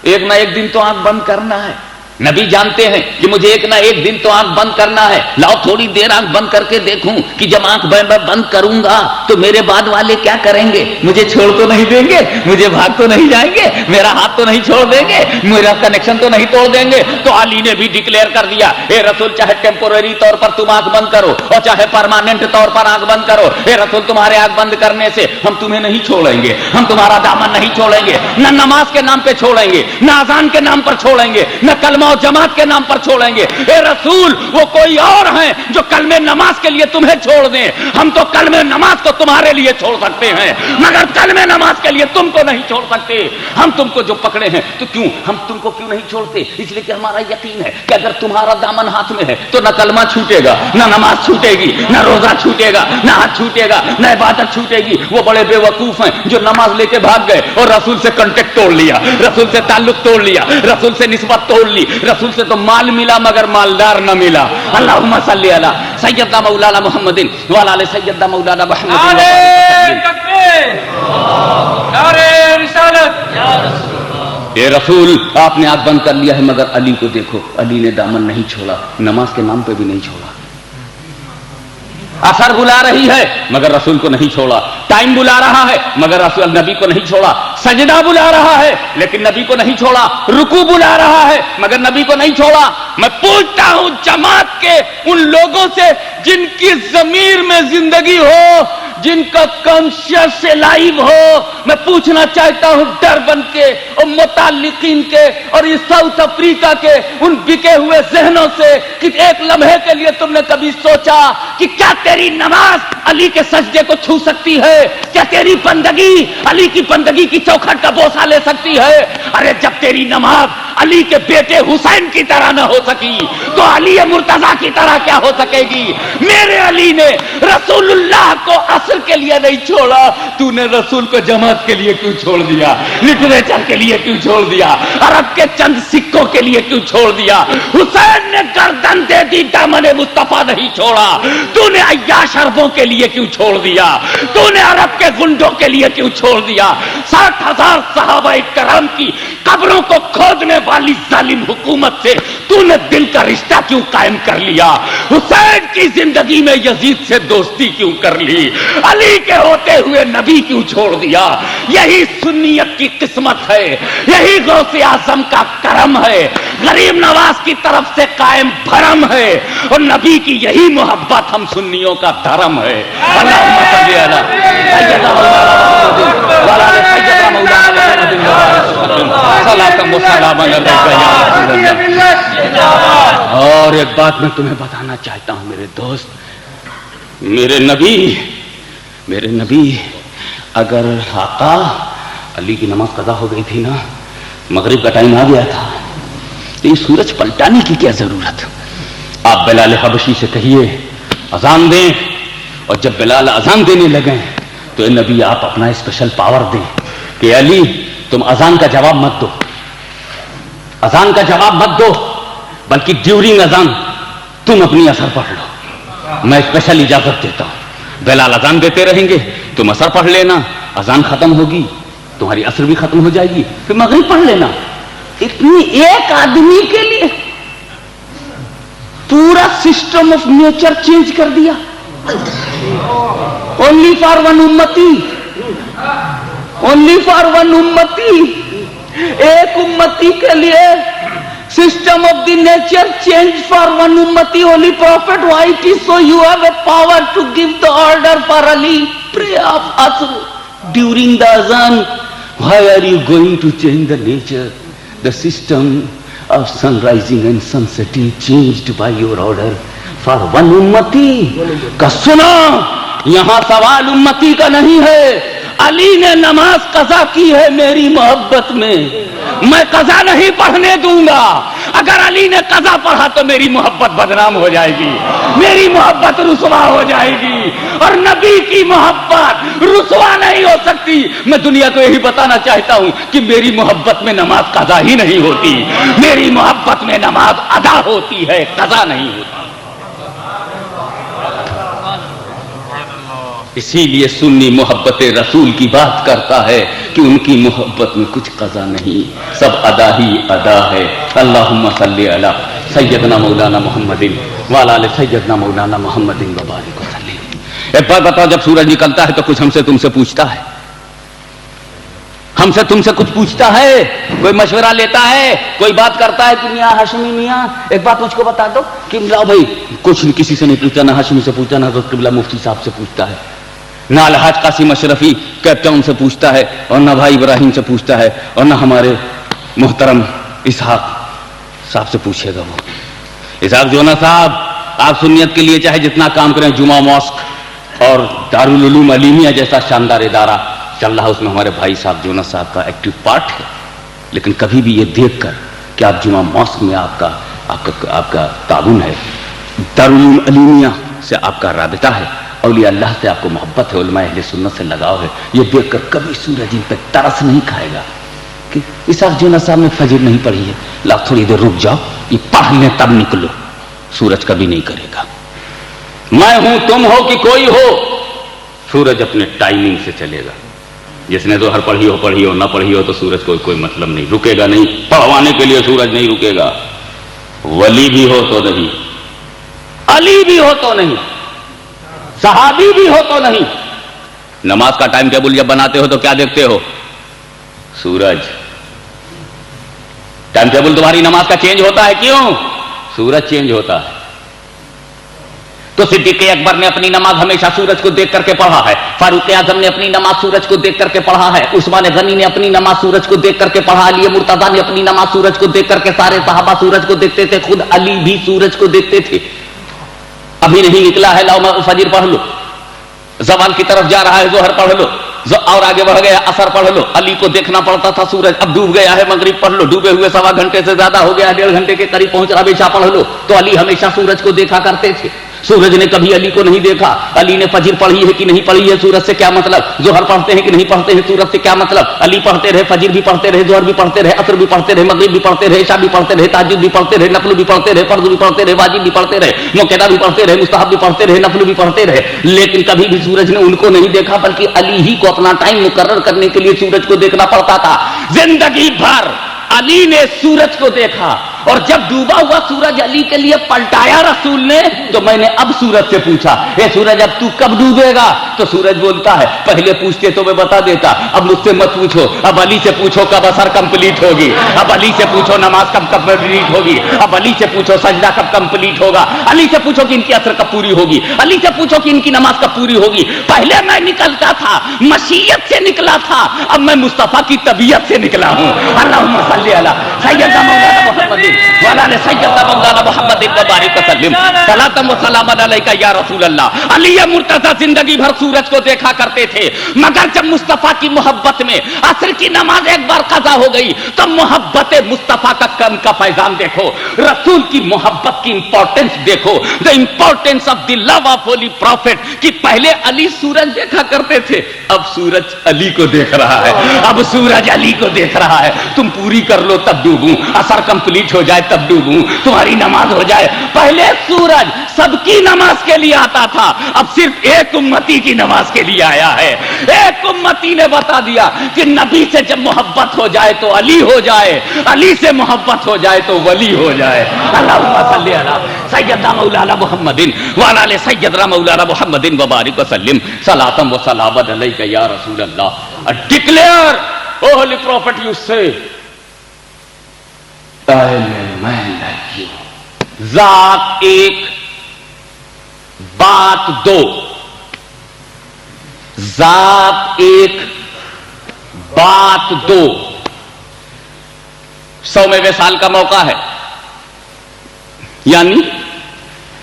ایک نہ ایک دن تو آنکھ بند کرنا ہے. نبی جانتے ہیں کہ مجھے ایک نہ ایک دن تو آنکھ بند کرنا ہے، لاؤ تھوڑی دیر آنکھ بند کر کے دیکھوں کہ جب آنکھ بند کروں گا تو میرے بعد والے کیا کریں گے، مجھے چھوڑ تو نہیں دیں گے، مجھے بھاگ تو نہیں جائیں گے، میرا ہاتھ تو نہیں چھوڑ دیں گے، میرا کنیکشن تو نہیں توڑ دیں گے۔ تو علی نے بھی ڈکلیئر کر دیا، اے رسول چاہے ٹیمپورری طور پر تم آنکھ بند کرو اور چاہے پرماننٹ طور پر آنکھ بند کرو، اے رسول تمہارے آنکھ بند کرنے سے ہم تمہیں نہیں چھوڑیں گے، ہم تمہارا دامن نہیں چھوڑیں گے، نہ نماز کے نام پہ چھوڑیں گے، نہ اذان کے نام پر چھوڑیں گے، نہ کلمہ و جماعت کے نام پر چھوڑیں گے۔ اے رسول وہ کوئی اور ہیں جو کلمہ نماز کے لیے تمہیں چھوڑ دیں، ہم تو کلمہ نماز کو تمہارے لیے چھوڑ سکتے ہیں مگر کلمہ نماز کے لیے تم کو نہیں چھوڑ سکتے۔ ہم تم کو جو پکڑے ہیں تو کیوں ہم تم کو کیوں نہیں چھوڑتے؟ اس لیے کہ ہمارا یقین ہے کہ اگر تمہارا دامن ہاتھ میں ہے تو نہ کلمہ چھوٹے گا، نہ نماز چھوٹے گی، نہ روزہ چھوٹے گا، نہ حج چھوٹے گا، نہ عبادت چھوٹے گی۔ وہ بڑے بے وقوف ہیں جو نماز لے کے بھاگ گئے اور رسول سے کانٹیکٹ توڑ لیا، رسول سے تعلق توڑ لیا، رسول سے نسبت توڑ لی، رسول سے تو مال ملا مگر مالدار نہ ملا۔ اللہم صلی علی سیدنا مولانا محمد وعلی آل سیدنا مولانا محمد۔ نعرہ تکبیر، نعرہ رسالت۔ اے رسول آپ نے آنکھ بند کر لیا ہے مگر علی کو دیکھو، علی نے دامن نہیں چھوڑا، نماز کے نام پہ بھی نہیں چھوڑا۔ اثر بلا رہی ہے مگر رسول کو نہیں چھوڑا، ٹائم بلا رہا ہے مگر رسول نبی کو نہیں چھوڑا، سجدہ بلا رہا ہے لیکن نبی کو نہیں چھوڑا، رکوع بلا رہا ہے مگر نبی کو نہیں چھوڑا۔ میں پوچھتا ہوں جماعت کے ان لوگوں سے جن کی ضمیر میں زندگی ہو، جن کا کانشیس لائیو ہو، میں پوچھنا چاہتا ہوں ڈربن کے اور متعلقین کے اور اس ساؤتھ افریقہ کے ان بکے ہوئے ذہنوں سے کہ ایک لمحے کے لیے تم نے کبھی سوچا کہ کیا تیری نماز علی کے سجدے کو چھو سکتی ہے؟ کیا تیری بندگی علی کی بندگی کی چوکھٹ کا بوسہ لے سکتی ہے؟ ارے جب تیری نماز علی کے بیٹے حسین کی طرح نہ ہو سکی تو علی مرتضیٰ کی طرح کیا ہو سکے گی؟ میرے علی نے رسول اللہ کو عصر کے لیے نہیں چھوڑا، تو نے رسول کو جماعت کے لیے کیوں چھوڑ دیا؟ لٹریچر کے لیے کیوں چھوڑ دیا؟ عرب کے چند سکوں کے لیے کیوں چھوڑ دیا؟ حسین نے گردن دے دی، دامن مصطفیٰ نہیں چھوڑا، تو نے عیاش عربوں کے لیے کیوں چھوڑ دیا؟ تو نے عرب کے گنڈوں کے لیے کیوں چھوڑ دیا؟ 60,000 صحابہ کرام کی قبروں کو کھودنے والی ظالم حکومت سے تو نے دل کا رشتہ کیوں قائم کر لیا؟ حسین کی زندگی میں یزید سے دوستی کیوں کر لی؟ علی کے ہوتے ہوئے نبی کیوں چھوڑ دیا؟ یہی سنیت کی قسمت ہے، یہی غوث اعظم کا کرم ہے، غریب نواز کی طرف سے قائم بھرم ہے، اور نبی کی یہی محبت ہم سنیوں کا دھرم ہے۔ اللہم صلی علی سیدنا مولانا محمد وعلی آل سیدنا مولانا محمد صلاۃ و سلام علیہ۔ اور ایک بات میں تمہیں بتانا چاہتا ہوں میرے دوست، میرے نبی اگر آقا علی کی نماز قضا ہو گئی تھی نا، مغرب کا ٹائم آ گیا تھا، تو یہ سورج پلٹانے کی کیا ضرورت؟ آپ بلال حبشی سے کہیے اذان دیں، اور جب بلال اذان دینے لگیں تو اے نبی آپ اپنا اسپیشل پاور دیں کہ علی تم اذان کا جواب مت دو، اذان کا جواب مت دو، بلکہ ڈیورنگ اذان تم اپنی اثر پڑھ لو، میں اسپیشل اجازت دیتا ہوں۔ بلال اذان دیتے رہیں گے، تم اثر پڑھ لینا، اذان ختم ہوگی تمہاری اثر بھی ختم ہو جائے گی، پھر مغرب پڑھ لینا۔ اتنی ایک آدمی کے لیے پورا سسٹم آف نیچر چینج کر دیا، اونلی فار ون امتی، اونلی فار ون امتی، ایک امتی کے لیے system of the nature change for one امتی، holy prophet why it is so you have a power to give the order for Ali pray of عصر ڈیورنگ دا اذان. Why are you going to change the nature, the system of sun rising and sun setting changed by your order for one ummati? کا سنا یہاں سوال امتی کا نہیں ہے. علی نے نماز قضا کی ہے میری محبت میں قضا نہیں پڑھنے دوں گا. اگر علی نے قضا پڑھا تو میری محبت بدنام ہو جائے گی, میری محبت رسوا ہو جائے گی, اور نبی کی محبت رسوا نہیں ہو سکتی. میں دنیا کو یہی بتانا چاہتا ہوں کہ میری محبت میں نماز قضا ہی نہیں ہوتی, میری محبت میں نماز ادا ہوتی ہے, قضا نہیں ہوتی. اسی لیے سنی محبت رسول کی بات کرتا ہے کہ ان کی محبت میں کچھ قضا نہیں، سب ادا ہی ادا ہے۔ اللہم صلی علی سیدنا مولانا محمد وعلی آل سیدنا مولانا محمد وبارک وسلم۔ ایک بات بتاؤ، جب سورج نکلتا ہے تو کچھ ہم سے تم سے پوچھتا ہے؟ ہم سے تم سے کچھ پوچھتا ہے؟ کوئی مشورہ لیتا ہے؟ کوئی بات کرتا ہے کہ میاں ہاشمی میاں ایک بات مجھ کو بتا دو کہ لاؤ بھائی، کچھ کسی سے نہیں پوچھتا، نہ ہاشمی سے پوچھتا، نہ حضرت قبلہ مفتی صاحب سے پوچھتا ہے، نہ الحاج قاسم اشرفی کیپٹن سے پوچھتا ہے، اور نہ بھائی ابراہیم سے پوچھتا ہے، اور نہ ہمارے محترم اسحاق صاحب سے پوچھے گا۔ وہ اسحاق جونا صاحب، آپ سنیت کے لیے چاہے جتنا کام کریں، جمعہ ماسک اور دارالعلوم علیمیہ جیسا شاندار ادارہ چل رہا، اس میں ہمارے بھائی صاحب جونا صاحب کا ایکٹیو پارٹ ہے، لیکن کبھی بھی یہ دیکھ کر کہ آپ جمعہ ماسک میں آپ کا تعاون ہے، دارالعلوم علیمیہ سے آپ کا رابطہ ہے، اولیاء اللہ سے آپ کو محبت ہے، علماء اہل سنت سے لگاؤ ہے، یہ دیکھ کر کبھی سورج ان پہ ترس نہیں کھائے گا کہ اسحاق جونا صاحب نے فجر نہیں پڑھی ہے، لا تھوڑی دیر رک جاؤ، یہ پڑھ لیں تب نکلو۔ سورج کبھی نہیں کرے گا۔ میں ہوں، تم ہو کہ کوئی ہو، سورج اپنے ٹائمنگ سے چلے گا۔ جس نے ظہر پڑھی ہو نہ پڑھی ہو تو سورج کو کوئی مطلب نہیں، رکے گا نہیں، پڑھوانے کے لیے سورج نہیں رکے گا۔ ولی بھی ہو تو نہیں، علی بھی ہو تو نہیں، صحابی بھی ہو تو نہیں۔ نماز کا ٹائم ٹیبل جب بناتے ہو تو کیا دیکھتے ہو؟ سورج۔ ٹائم ٹیبل تمہاری نماز کا چینج ہوتا ہے، کیوں؟ سورج چینج ہوتا ہے۔ تو صدیق اکبر نے اپنی نماز ہمیشہ سورج کو دیکھ کر کے پڑھا ہے، فاروق اعظم نے اپنی نماز سورج کو دیکھ کر کے پڑھا ہے، عثمان غنی نے اپنی نماز سورج کو دیکھ کر کے پڑھا، علی مرتضیٰ نے اپنی نماز سورج کو دیکھ کر کے، سارے صحابہ سورج کو دیکھتے تھے، خود علی بھی سورج کو دیکھتے تھے۔ ابھی نہیں نکلا ہے، لاؤ فجر پڑھ لو، زوال کی طرف جا رہا ہے، ظہر پڑھ لو، اور آگے بڑھ گیا عصر پڑھ لو۔ علی کو دیکھنا پڑتا تھا سورج، اب ڈوب گیا ہے، مغرب پڑھ لو، ڈوبے ہوئے 1.25 گھنٹے سے زیادہ ہو گیا، 1.5 گھنٹے کے قریب پہنچ رہا، عشاء پڑھ لو۔ تو علی ہمیشہ سورج کو دیکھا کرتے تھے، سورج نے کبھی علی کو نہیں دیکھا۔ علی نے فجر پڑھی ہے کہ نہیں پڑھی ہے، سورج سے کیا مطلب؟ ظہر پڑھتے ہیں کہ نہیں پڑھتے ہیں، سورج سے کیا مطلب؟ علی پڑھتے رہے، فجر بھی پڑھتے رہے، ظہر بھی پڑھتے رہے، عصر بھی پڑھتے رہے، مغرب بھی پڑھتے رہے، عشاء بھی پڑھتے رہے، تہجد بھی پڑھتے رہے، نفل بھی پڑھتے رہے، فرض بھی پڑھتے رہے، واجب بھی پڑھتے رہے، موقعہ بھی پڑھتے رہے، مستحب بھی پڑھتے رہے، نفل بھی پڑھتے رہے، لیکن کبھی بھی سورج نے ان کو نہیں دیکھا، بلکہ علی ہی کو اپنا ٹائم مقرر کرنے کے لیے سورج کو دیکھنا پڑتا تھا۔ زندگی بھر علی نے سورج کو دیکھا، اور جب ڈوبا ہوا سورج علی کے لیے پلٹایا رسول نے، تو میں نے اب سورج سے پوچھا، اے سورج اب تو کب ڈوبے گا؟ تو سورج بولتا ہے، پہلے پوچھتے تو میں بتا دیتا، اب مجھ سے مت پوچھو، اب علی سے پوچھو کب اثر کمپلیٹ ہوگی، اب علی سے پوچھو نماز کب کمپلیٹ ہوگی، اب علی سے پوچھو سجدہ کب کمپلیٹ ہوگا، علی سے پوچھو کہ ان کی اثر کب پوری ہوگی، علی سے پوچھو کہ ان کی نماز کب پوری ہوگی۔ پہلے میں نکلتا تھا مشیت سے نکلا تھا، اب میں مصطفیٰ کی طبیعت سے نکلا ہوں۔ اللہم صلی علی سیدنا مولانا محمد وعلی آل سیدنا مولانا محمد وبارک وسلم، صلاۃ و سلام علیک یا رسول اللہ۔ علی مرتضیٰ زندگی بھر سورج کو دیکھا کرتے تھے، مگر جب مصطفیٰ کی محبت میں عصر کی نماز ایک بار قضا ہو گئی تو محبت مصطفیٰ کا کم کا فیضان دیکھو، رسول کی محبت کی امپورٹنس دیکھو، the importance of the love of holy prophet، کہ پہلے علی سورج دیکھا کرتے تھے، اب سورج علی کو دیکھ رہا ہے، اب سورج علی کو دیکھ رہا ہے۔ تم پوری کر لو تب ڈوبوں، اثر کمپلیٹ ہو جائے تب ڈوبوں، تمہاری نماز ہو جائے۔ پہلے سورج سب کی نماز کے لیے آتا تھا، اب صرف ایک امتی کی نماز کے لیے آیا ہے۔ ایک امتی نے بتا دیا کہ نبی سے جب محبت ہو جائے تو علی ہو جائے، علی سے محبت ہو جائے تو ولی ہو جائے۔ اللہم صلی علی سیدنا مولانا محمد وعلی آل سیدنا مولانا محمد وبارک وسلم، صلاۃ و سلام علیک یا رسول اللہ۔ Declare, O holy prophet, you say, I am a man like you. ذات ایک، بات دو، ذات ایک، بات دو۔ 100ویں وصال کا موقع ہے، یعنی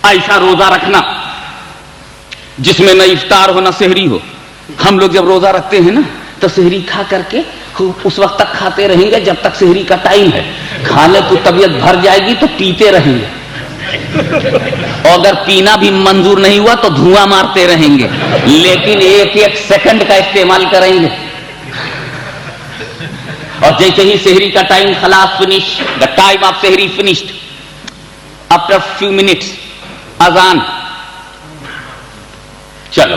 ایسا روزہ رکھنا جس میں نہ افطار ہو نہ سحری ہو۔ ہم لوگ جب روزہ رکھتے ہیں نا تو سحری کھا کر کے اس وقت تک کھاتے رہیں گے جب تک سحری کا ٹائم ہے، کھانے کو طبیعت بھر جائے گی تو پیتے رہیں گے، اور اگر پینا بھی منظور نہیں ہوا تو دھواں مارتے رہیں گے، لیکن ایک ایک سیکنڈ کا استعمال کریں گے۔ اور جیسے ہی سحری کا ٹائم خلاص، finish the time of sehri finished, after few minutes اذان، چلو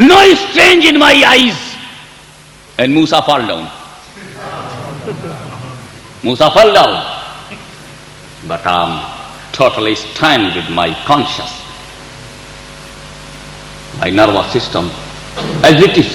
No strange in my eyes. And Musa fell down. Musa fell down. But I'm totally stand with my conscious, my nervous system as it is.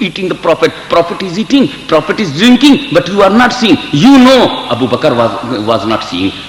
eating the prophet is eating, prophet is drinking, but you are not seeing. You know, Abu Bakr was not seeing.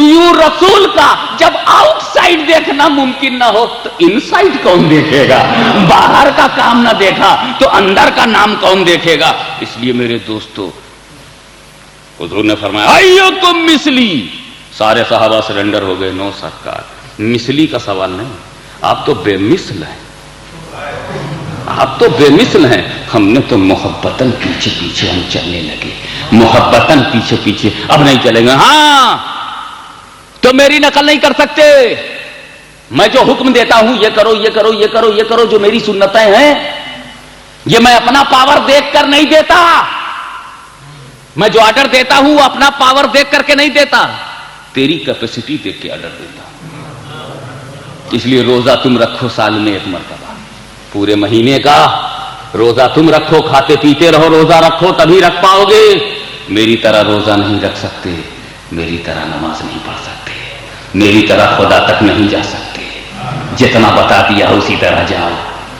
یوں رسول کا جب out side دیکھنا ممکن نہ ہو تو ان side کون دیکھے گا؟ باہر کا کام نہ دیکھا تو اندر کا نام کون دیکھے گا؟ اس لیے میرے دوستو، حضور نے فرمایا ایکم مثلی، سارے صحابہ سرنڈر ہو گئے، نو سرکار، مثلی کا سوال نہیں، آپ تو بے مثل ہیں، آپ تو بے مثل ہیں۔ ہم نے تو محبتاً پیچھے پیچھے ہم چلنے لگے، محبتاً پیچھے پیچھے، اب نہیں چلیں گے۔ ہاں تو میری نقل نہیں کر سکتے، میں جو حکم دیتا ہوں یہ کرو یہ کرو یہ کرو یہ کرو، جو میری سنتیں ہیں یہ میں اپنا پاور دیکھ کر نہیں دیتا، میں جو آرڈر دیتا ہوں اپنا پاور دیکھ کر کے نہیں دیتا، تیری کیپیسٹی دیکھ کے آرڈر دیتا ہوں۔ اس لیے روزہ تم رکھو سال میں ایک مرتبہ، پورے مہینے کا روزہ تم رکھو، کھاتے پیتے رہو، روزہ رکھو تبھی رکھ پاؤ گے۔ میری طرح روزہ نہیں رکھ سکتے، میری طرح نماز نہیں پڑھ سکتے، میری طرح خدا تک نہیں جا سکتے، جتنا بتا دیا اسی طرح جاؤ،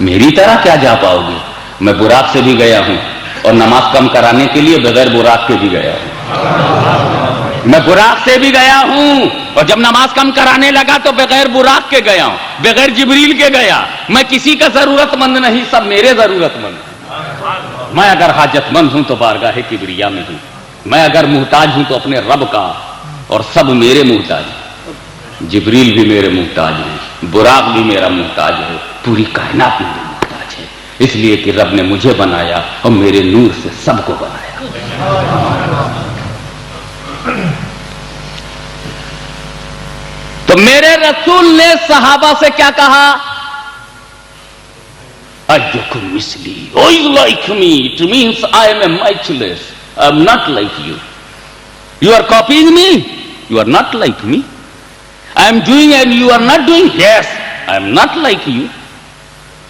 میری طرح کیا جا پاؤ گے؟ میں براق سے بھی گیا ہوں اور نماز کم کرانے کے لیے بغیر براق کے بھی گیا ہوں، میں براق سے بھی گیا ہوں اور جب نماز کم کرانے لگا تو بغیر براق کے گیا ہوں، بغیر جبریل کے گیا۔ میں کسی کا ضرورت مند نہیں، سب میرے ضرورت مند ہیں۔ میں اگر حاجت مند ہوں تو بارگاہ کبریا میں ہوں، میں اگر محتاج ہوں تو اپنے رب کا، اور سب میرے محتاج ہیں۔ جبریل بھی میرے محتاج ہیں، براق بھی میرا محتاج ہے، پوری کائنات میرے محتاج ہے، اس لیے کہ رب نے مجھے بنایا اور میرے نور سے سب کو بنایا۔ تو میرے رسول نے صحابہ سے کیا کہا؟ اجکم مثلی، who is like me? It means I am a matchless. I am not like you. You are copying me? You are not like me. I am doing and you are not doing? Yes, I am not like you.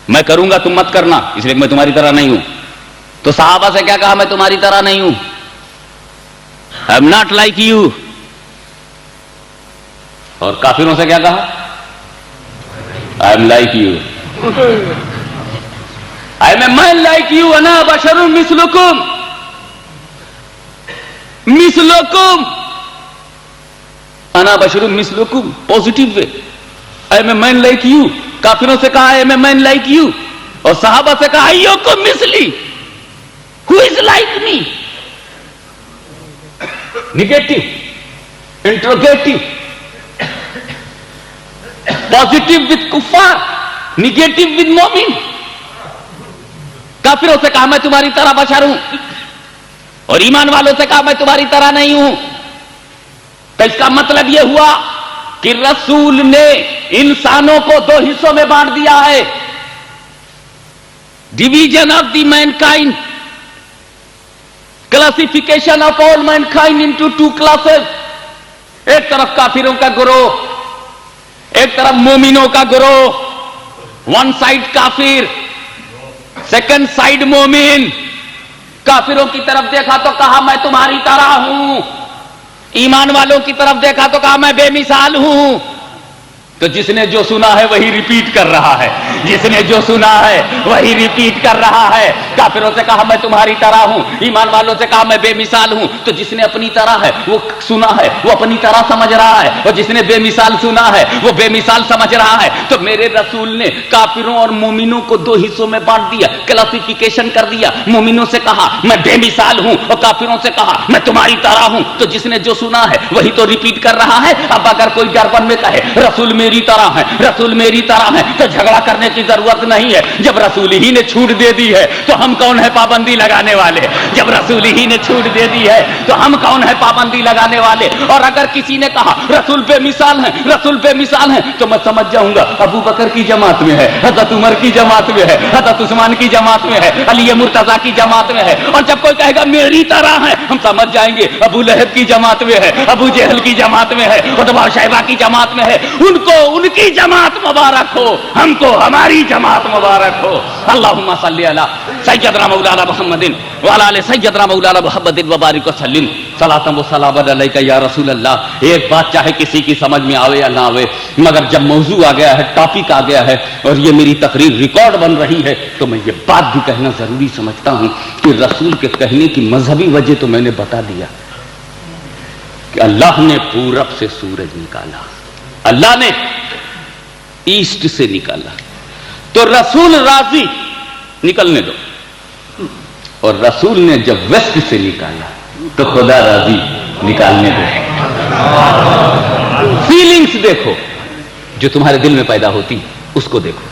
میں کروں گا تم مت کرنا، اس لیے میں تمہاری طرح نہیں ہوں۔ تو صحابہ سے کیا کہا؟ میں تمہاری طرح نہیں ہوں، I am not like you۔ اور کافروں سے کیا کہا؟ I am like you۔ I am a man like you، انا بشر مثلکم، مثلکم، انا بشر مثلکم، positive way, I am a man like you۔ کافروں سے کہا I am a man like you، اور صحابہ سے کہا ایکم مثلی، who is like me؟ Negative, interrogative, positive with کفار، نیگیٹو وتھ مومن۔ کافروں سے کہا میں تمہاری طرح بشر ہوں، اور ایمان والوں سے کہا میں تمہاری طرح نہیں ہوں۔ تو اس کا مطلب یہ ہوا کہ رسول نے انسانوں کو دو حصوں میں بانٹ دیا ہے، division of the mankind, classification of all mankind into two classes. ایک طرف کافروں کا گروہ، ایک طرف مومنوں کا گروہ، ون سائڈ کافر، سیکنڈ سائڈ مومن۔ کافروں کی طرف دیکھا تو کہا میں تمہاری طرح ہوں، ایمان والوں کی طرف دیکھا تو کہا میں بے مثال ہوں۔ تو جس نے جو سنا ہے وہی ریپیٹ کر رہا ہے، جس نے جو سنا ہے وہی ریپیٹ کر رہا ہے۔ کافروں سے کہا میں تمہاری طرح ہوں، ایمان والوں سے کہا میں بے مثال ہوں۔ تو جس نے اپنی طرح ہے وہ سنا ہے، وہ اپنی طرح سمجھ رہا ہے، اور جس نے بے مثال سنا ہے وہ بے مثال سمجھ رہا ہے۔ تو میرے رسول نے کافروں اور مومنوں کو دو حصوں میں بانٹ دیا، کلاسیفیکیشن کر دیا۔ مومنوں سے کہا میں بے مثال ہوں، اور کافروں سے کہا میں تمہاری طرح ہوں۔ تو جس نے جو سنا ہے وہی تو ریپیٹ کر رہا ہے۔ اب اگر کوئی ڈربن میں کہے رسول میری طرح ہے، رسول میری طرح ہے، تو جھگڑا کرنے کی ضرورت نہیں ہے۔ جب رسول ہی نے چھوٹ دے دی ہے تو ہم کون ہے پابندی لگانے والے؟ جب رسول ہی نے چھوٹ دے دی ہے تو ہم کون ہے پابندی لگانے والے؟ اور اگر کسی نے کہا رسول بے مثال ہے، رسول بے مثال ہے، تو میں سمجھ جاؤں گا ابو بکر کی جماعت میں ہے، حضرت عمر کی جماعت میں ہے، حضرت عثمان کی جماعت میں ہے، علی مرتضیٰ کی جماعت میں ہے۔ اور جب کوئی کہے گا میری طرح ہے، ہم سمجھ جائیں گے ابو لہب کی جماعت میں ہے، ابو جہل کی جماعت میں ہے، عتبہ شیبہ کی جماعت میں ہے۔ ان کو ان کی جماعت مبارک ہو، ہم کو ہماری جماعت مبارک ہو۔ اللہم صلی علی سیدنا مولانا محمد وعلی آل سیدنا مولانا محمد وبارک وسلم صلاۃ و سلام علیک یا رسول اللہ۔ ایک بات چاہے کسی کی سمجھ میں آوے یا نہ آوے، مگر جب موضوع آ گیا ہے، ٹاپک آ گیا ہے، اور یہ میری تقریر ریکارڈ بن رہی ہے، تو میں یہ بات بھی کہنا ضروری سمجھتا ہوں کہ رسول کے کہنے کی مذہبی وجہ تو میں نے بتا دیا کہ اللہ نے پورب سے سورج نکالا، اللہ نے ایسٹ سے نکالا، تو رسول راضی نکلنے دو، اور رسول نے جب ویسٹ سے نکالا تو خدا راضی نکالنے دو۔ فیلنگز دیکھو جو تمہارے دل میں پیدا ہوتی اس کو دیکھو۔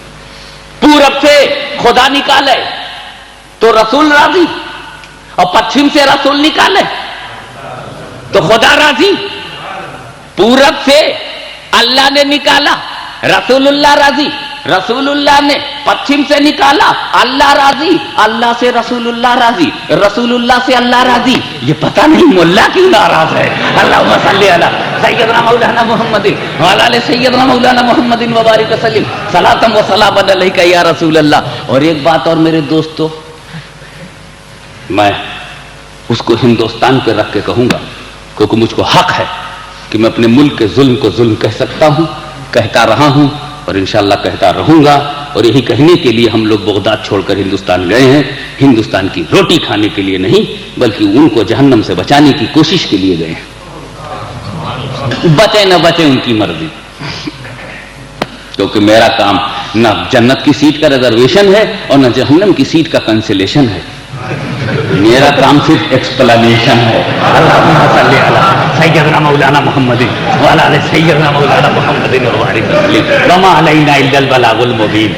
پورب سے خدا نکالے تو رسول راضی، اور پچھم سے رسول نکالے تو خدا راضی۔ پورب سے اللہ نے نکالا، رسول اللہ راضی، رسول اللہ نے پچھم سے نکالا، اللہ راضی، اللہ سے رسول اللہ راضی، رسول اللہ سے اللہ راضی۔ یہ پتہ نہیں ملا کیوں ناراض ہے۔ اللہم صلی علی سیدنا مولانا محمد وعلی آل سیدنا مولانا محمد وبارک وسلم صلاۃ و سلام علیک یا رسول اللہ۔ اور ایک بات اور میرے دوستو، میں اس کو ہندوستان پہ رکھ کے کہوں گا، کیونکہ مجھ کو حق ہے کہ میں اپنے ملک کے ظلم کو ظلم کہہ سکتا ہوں، کہتا رہا ہوں اور انشاءاللہ کہتا رہوں گا۔ اور یہی کہنے کے لیے ہم لوگ بغداد چھوڑ کر ہندوستان گئے ہیں، ہندوستان کی روٹی کھانے کے لیے نہیں، بلکہ ان کو جہنم سے بچانے کی کوشش کے لیے گئے ہیں۔ بچے نہ بچے ان کی مرضی، کیونکہ میرا کام نہ جنت کی سیٹ کا ریزرویشن ہے اور نہ جہنم کی سیٹ کا کنسلیشن ہے، میرا کام صرف ایکسپلینیشن ہے۔ اللہم صلی علی سیدنا مولانا محمد وعلی آل سیدنا مولانا محمد وبارک وسلم وما علینا الا البلاغ المبین۔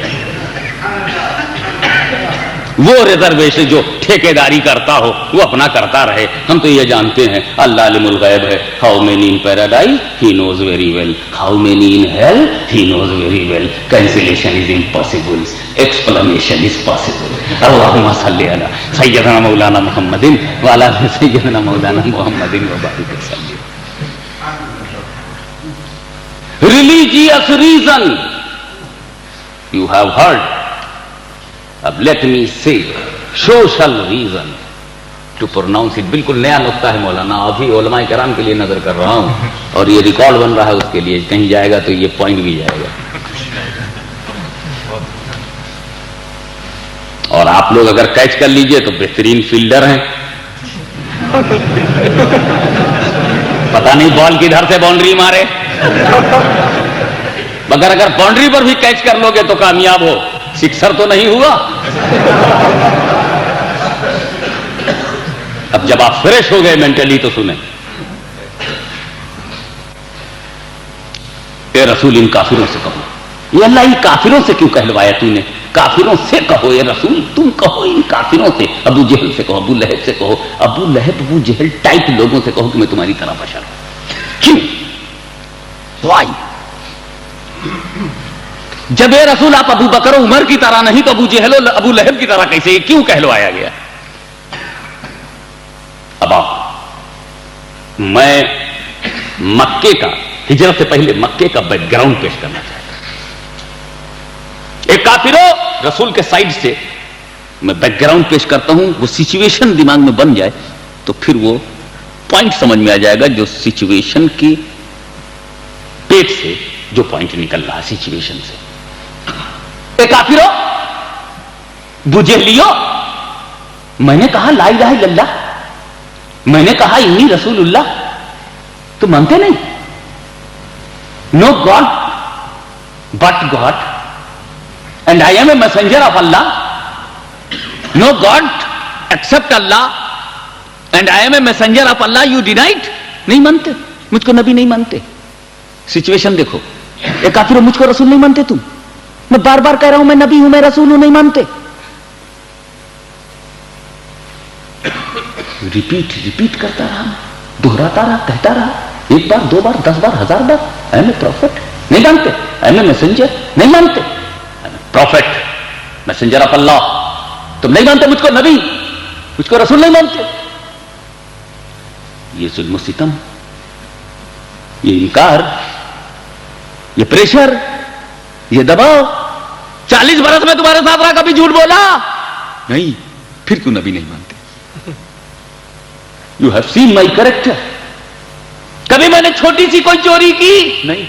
وہ ریزرویشن جو ٹھیکیداری کرتا ہو وہ اپنا کرتا رہے، ہم تو یہ جانتے ہیں اللہ علم الغیب ہے۔ How many in paradise he knows very well, how many in hell he knows very well. Cancellation is impossible, explanation is possible. اللہم صلی علی سیدنا مولانا محمد وعلی آل سیدنا مولانا محمد وبارک وسلم۔ Religious reason you have heard. اب let me say social reason to pronounce it. بالکل نیا نقطہ ہے مولانا، ابھی علماء کرام کے لیے نظر کر رہا ہوں، اور یہ ریکارڈ بن رہا ہے، اس کے لیے کہیں جائے گا تو یہ پوائنٹ بھی جائے گا۔ اور آپ لوگ اگر کیچ کر لیجئے تو بہترین فیلڈر ہیں، پتہ نہیں بال کدھر سے باؤنڈری مارے، مگر اگر باؤنڈری پر بھی کیچ کر لو گے تو کامیاب ہو، سکسر تو نہیں ہوا۔ اب جب آپ فریش ہو گئے مینٹلی تو سنیں، اے رسول ان کافروں سے کہو۔ یہ اللہ ان کافروں سے کیوں کہلوایا تو نے؟ کافروں سے کہو اے رسول، تم کہو ان کافروں سے، ابو جہل سے کہو، ابو لہب سے کہو، ابو لہب ابو جہل ٹائپ لوگوں سے کہو کہ میں تمہاری طرح بشر ہوں۔ کیوں؟ وائی؟ جب اے رسول آپ ابو بکر و عمر کی طرح نہیں تو ابو جہل و ابو لہب کی طرح کیسے؟ کیوں کہلوایا گیا؟ اب آپ میں مکے کا، ہجرت سے پہلے مکے کا بیک گراؤنڈ پیش کرنا چاہتا ہوں۔ ایک کافروں رسول کے سائڈ سے میں بیک گراؤنڈ پیش کرتا ہوں، وہ سچویشن دماغ میں بن جائے تو پھر وہ پوائنٹ سمجھ میں آ جائے گا، جو سچویشن کی پیٹ سے جو پوائنٹ نکل رہا ہے سچویشن سے۔ اے کافروں، بجہلیو، میں نے کہا لا الہ الا اللہ، میں نے کہا انی رسول اللہ، تو مانتے نہیں؟ No god but god and I am a messenger of Allah, no god except Allah and I am a messenger of Allah, you denied? نہیں مانتے، مجھ کو نبی نہیں مانتے۔ سچویشن دیکھو، اے کافروں مجھ کو رسول نہیں مانتے تم، میں بار بار کہہ رہا ہوں میں نبی ہوں، میں رسول ہوں، نہیں مانتے۔ ریپیٹ کرتا رہا، دہراتا رہا، کہتا رہا، ایک بار، دو بار، 10 بار، 1000 بار، اے ایم اے پروفٹ، نہیں مانتے، اے ایم اے میسنجر، نہیں مانتے، پروفٹ میسنجر آف اللہ، تم نہیں مانتے مجھ کو نبی، مجھ کو رسول نہیں مانتے۔ یہ ظلم و ستم، یہ انکار، یہ پریشر، یہ دباؤ، 40 برس میں تمہارے ساتھ رہا، کبھی جھوٹ بولا نہیں، پھر کیوں نبی نہیں مانتے؟ You have seen my character, کبھی میں نے چھوٹی سی کوئی چوری کی نہیں،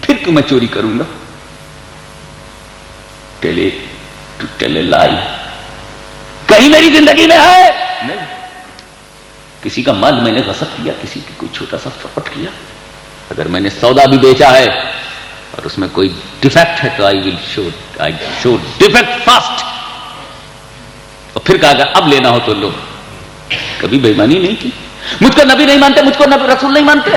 پھر کیوں میں چوری کروں گا؟ ٹیل اے لائی، کہیں میری زندگی میں ہے نہیں کسی کا مال میں نے غصب کیا, کسی کی کوئی چھوٹا سا فراڈ کیا, اگر میں نے سودا بھی بیچا ہے اور اس میں کوئی ڈیفیکٹ ہے تو آئی شو ڈیفیکٹ فاسٹ. اور پھر کہا کہ اب لینا ہو تو لو. کبھی بے ایمانی نہیں کی. مجھ کو نبی نہیں مانتے, مجھ کو نبی رسول نہیں مانتے,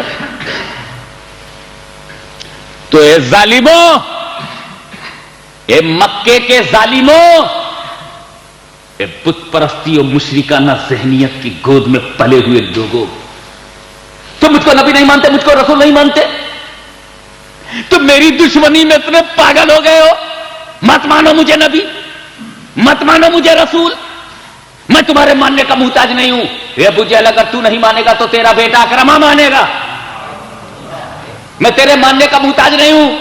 تو اے ظالموں, اے مکے کے ظالموں, اے بت پرستی اور مشرکانہ ذہنیت کی گود میں پلے ہوئے لوگوں, تم مجھ کو نبی نہیں مانتے, مجھ کو رسول نہیں مانتے, تم میری دشمنی میں اتنے پاگل ہو گئے ہو. مت مانو مجھے نبی, مت مانو مجھے رسول, میں تمہارے ماننے کا محتاج نہیں ہوں. اے ابو جہل, اگر تو نہیں مانے گا تو تیرا بیٹا اکرمہ مانے گا. میں تیرے ماننے کا محتاج نہیں ہوں,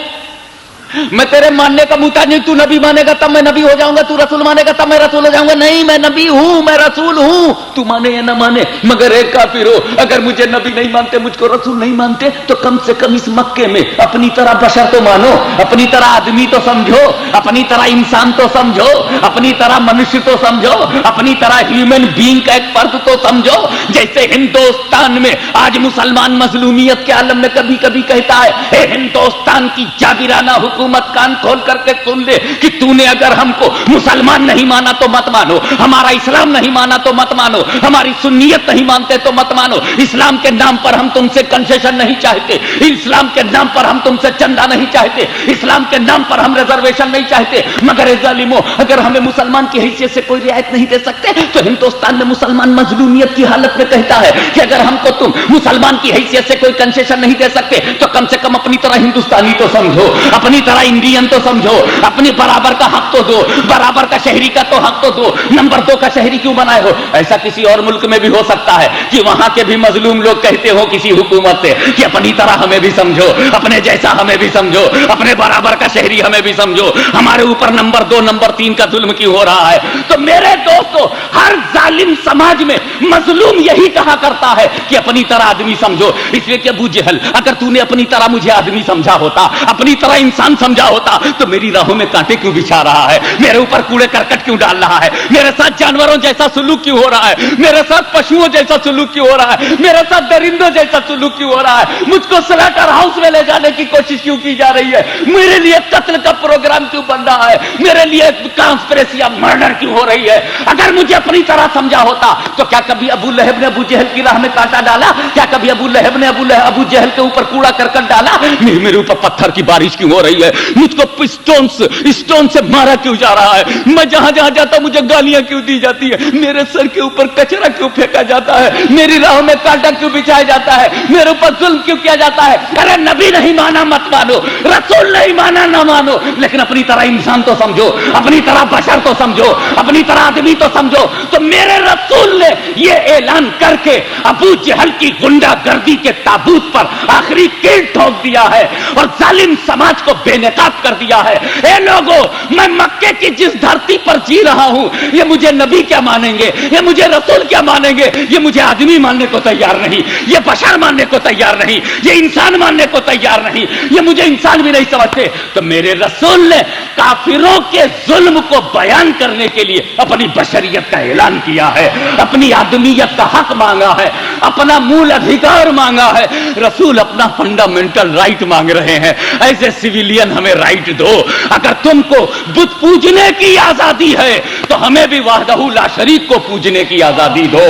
میں تیرے ماننے کا محتاج نہیں. تو نبی مانے گا تب میں نبی ہو جاؤں گا, تو رسول مانے گا تب میں رسول ہو جاؤں گا. نہیں, میں نبی ہوں, میں رسول ہوں, تو مانے یا نہ مانے. مگر ایک کافر ہو, اگر مجھے نبی نہیں مانتے, مجھ کو رسول نہیں مانتے, تو کم سے کم اس مکے میں اپنی طرح بشر تو مانو, اپنی طرح آدمی تو سمجھو, اپنی طرح انسان تو سمجھو, اپنی طرح منشیہ تو سمجھو, اپنی طرح ہیومن بینگ کا ایک فرد تو سمجھو. جیسے ہندوستان میں آج مسلمان مظلومیت کے عالم میں کبھی کبھی کہتا ہے, اے ہندوستان کی جابرانہ حکومت, کان کھول کر کے سن لے کہ تو نے اگر ہم کو مسلمان نہیں مانا تو مت مانو, ہمارا اسلام نہیں مانا تو مت مانو, ہماری سنیت نہیں مانتے تو مت مانو. اسلام کے نام پر ہم تم سے کنسیشن نہیں چاہتے, اسلام کے نام پر ہم تم سے چندہ نہیں چاہتے, اسلام کے نام پر ہم ریزرویشن نہیں چاہتے. مگر اے ظالموں, اگر ہمیں مسلمان کی حیثیت سے کوئی رعایت نہیں دے سکتے, تو ہندوستان میں مسلمان مظلومیت کی حالت میں کہتا ہے کہ اگر ہم کو تم مسلمان کی حیثیت سے کوئی کنسیشن نہیں دے سکتے, تو کم سے کم اپنی طرح ہندوستانی تو سمجھو, اپنی طرح انڈین تو سمجھو, اپنی برابر کا حق تو دو, برابر کا شہری کا تو حق تو دو. نمبر 2 کا شہری کیوں بنائے ہو؟ ایسا کسی اور ملک میں بھی ہو سکتا ہے کہ وہاں کے بھی مظلوم لوگ کہتے ہو کسی حکومت سے کہ اپنی طرح ہمیں بھی سمجھو, اپنے جیسا ہمیں بھی سمجھو, اپنے برابر کا شہری ہمیں بھی سمجھو, ہمارے اوپر نمبر 2 نمبر 3 کا ظلم کیوں ہو رہا ہے؟ تو میرے دوستو, ہر ظالم سماج میں مظلوم یہی کہا کرتا ہے کہ اپنی طرح آدمی سمجھو. اس لیے کہ ابو جہل, اگر تو نے اپنی طرح مجھے آدمی سمجھا ہوتا, اپنی طرح انسان سمجھا ہوتا, تو میری راہوں میں کانٹے کیوں بچھا رہا ہے, میرے اوپر کوڑے کرکٹ کیوں ڈال رہا ہے, میرے ساتھ جانوروں جیسا سلوک کیوں ہو رہا ہے, میرے ساتھ پشوؤں جیسا سلوک کیوں ہو رہا ہے, میرے ساتھ درندوں جیسا سلوک کیوں ہو رہا ہے, مجھ کو سلیٹر ہاؤس میں لے جانے کی کوشش کیوں کی جا رہی ہے, میرے لیے قتل کا پروگرام کیوں بن رہا ہے, میرے لیے کانسپریسی یا مرڈر کیوں ہو رہی ہے. اگر مجھے اپنی طرح سمجھا ہوتا تو کیا کبھی ابو لہب نے ابو جہل کی راہ میں کانٹا ڈالا؟ کیا کبھی ابو لہب نے ابو جہل کے اوپر کوڑا کرکٹ ڈالا؟ میرے اوپر پتھر کی بارش کیوں ہو رہی ہے, مجھ کو اسٹون سے مارا کیوں جا رہا ہے, میں جہاں جہاں جاتا ہوں مجھے گالیاں کیوں دی جاتی ہے, میرے سر کے اوپر کچرا کیوں پھینکا جاتا ہے, میری راہوں میں کانٹا کیوں بچھایا جاتا ہے, میرے اوپر ظلم کیوں کیا جاتا ہے. ارے نبی نہیں مانا مت مانو, رسول نہیں مانا نہ مانو, لیکن اپنی طرح انسان تو سمجھو, اپنی طرح بشر تو سمجھو, اپنی طرح آدمی تو سمجھو. تو میرے رسول نے یہ اعلان کر کے ابو جہل کی گنڈا گردی کے تابوت پر آخری کیل ٹھوک دیا ہے اور ظالم سماج کو بے نقاب کر دیا ہے. اے لوگوں, میں مکے کی جس دھرتی پر جی رہا ہوں, یہ مجھے نبی کیا مانیں گے, یہ مجھے رسول کیا مانیں گے, یہ مجھے آدمی ماننے کو تیار نہیں, یہ بشر ماننے کو تیار نہیں, یہ انسان ماننے کو تیار نہیں, یہ مجھے انسان بھی نہیں سمجھتے. تو میرے رسول نے کافروں کے ظلم کو بیان کرنے کے لیے اپنی بشریت کا اعلان کیا ہے, اپنی آدمیت کا حق مانگا ہے, اپنا مول ادھیکار مانگا ہے. رسول اپنا فنڈامنٹل رائٹ مانگ رہے ہیں. ایسے سویلین ہمیں رائٹ دو. اگر تم کو بت پوجنے کی آزادی ہے تو ہمیں بھی وحدہ لا شریک کو پوجنے کی آزادی دو.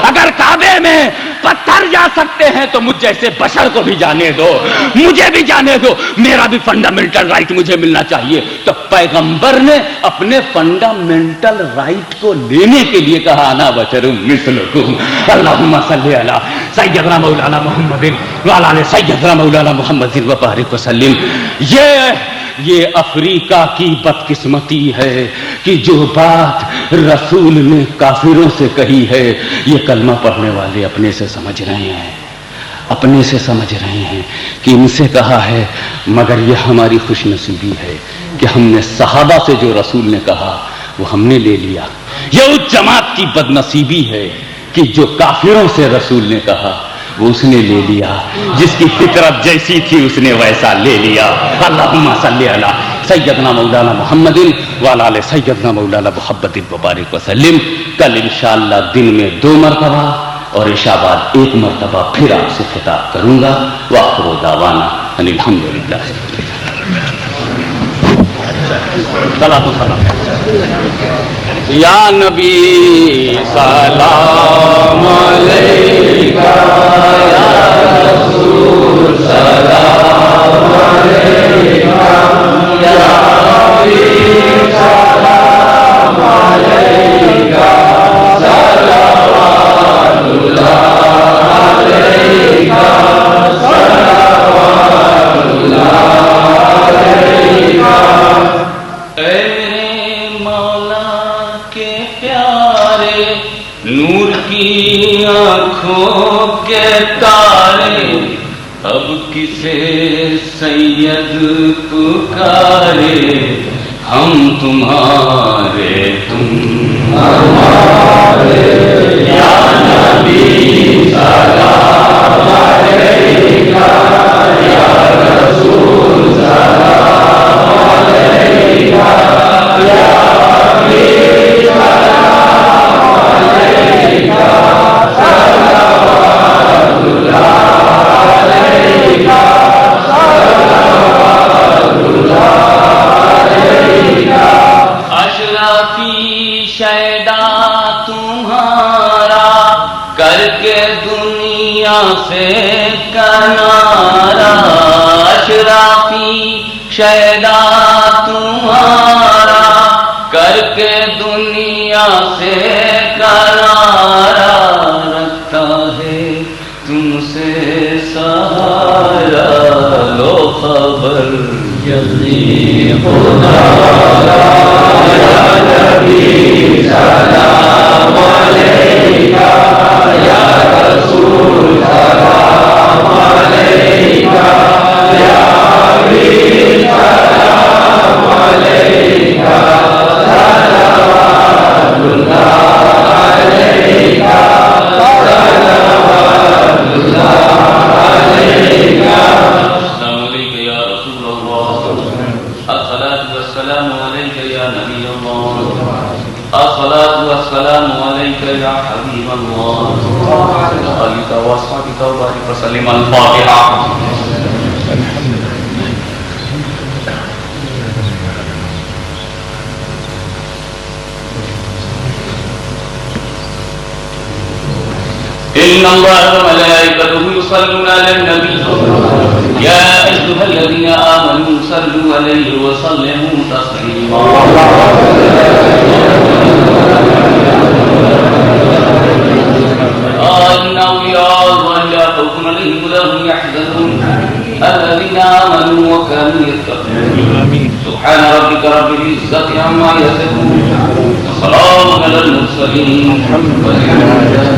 اگر کعبے میں پتھر جا سکتے ہیں تو مجھ جیسے بشر کو بھی جانے دو, مجھے بھی جانے دو, میرا بھی فنڈامنٹل رائٹ مجھے ملنا چاہیے. تو پیغمبر نے اپنے فنڈامنٹل رائٹ کو لینے کے لیے کہا, انا بشر مثلکم, اللہم صلی علی سیدنا مولانا محمد وعلی آل سیدنا مولانا محمد وبارک وسلم. یہ افریقہ کی بدقسمتی ہے کہ جو بات رسول نے کافروں سے کہی ہے, یہ کلمہ پڑھنے والے اپنے سے سمجھ رہے ہیں, اپنے سے سمجھ رہے ہیں کہ ان سے کہا ہے. مگر یہ ہماری خوش نصیبی ہے کہ ہم نے صحابہ سے جو رسول نے کہا وہ ہم نے لے لیا. یہ اس جماعت کی بد نصیبی ہے کہ جو کافروں سے رسول نے کہا وہ اس نے لے لیا, جس کی فطرت جیسی تھی اس نے ویسا لے لیا. اللہم صلی علی سیدنا مولانا محمد وعلی آل سیدنا مولانا محمد وبارک وسلم. کل انشاءاللہ دن میں 2 مرتبہ اور عشاء بعد ایک مرتبہ پھر آپ سے خطاب کروں گا. وآخر دعوانا ان الحمدللہ. یا نبی سلام علیکہ، یا رسول سلام علیکہ، یا حبیب سلام علیکہ، صلوات اللہ علیکہ، صلوات اللہ علیکہ. اے میرے مولا کے پیارے، نور کی آنکھوں کے تارے، اب کسے سید پکارے، ہم تمہارے تم ہمارے. یا نبی سلام علیکہ، یا رسول سلام علیکہ، یا حبیب سلام علیکہ، صلوات اللہ علیکہ، صلوات اللہ علیکہ. اشرفی شیدا تمہارا، کر کے دنیا سے کنارا. اشرفی شیدا تمہارا، کر کے دنیا سے کنارا. رکھتا ہے تم سے سہارا، لو خبر یقین خدا. یا نبی سلام علیکہ، یا رسول سلام علیکہ، یا حبیب سلام علیکہ، صلوات اللہ علیکہ، صلوات اللہ علیکہ. السلام علیکم یا رسول اللہ، الصلاۃ والسلام علیک یا نبی اللہ، الصلاۃ والسلام علیک یا حبیب اللہ، آلک و اصحابک و بارک وسلم. الفاتحہ. إن الله وملائكته يصلون على النبي يا أيها الذين آمنوا صلوا عليه وسلموا تسليما. إن أولياء الله لا خوف عليهم ولا هم يحزنون الذين آمنوا وكانوا يتقون. سبحان ربك رب العزة عما يصفون وسلام على المرسلين والحمد لله.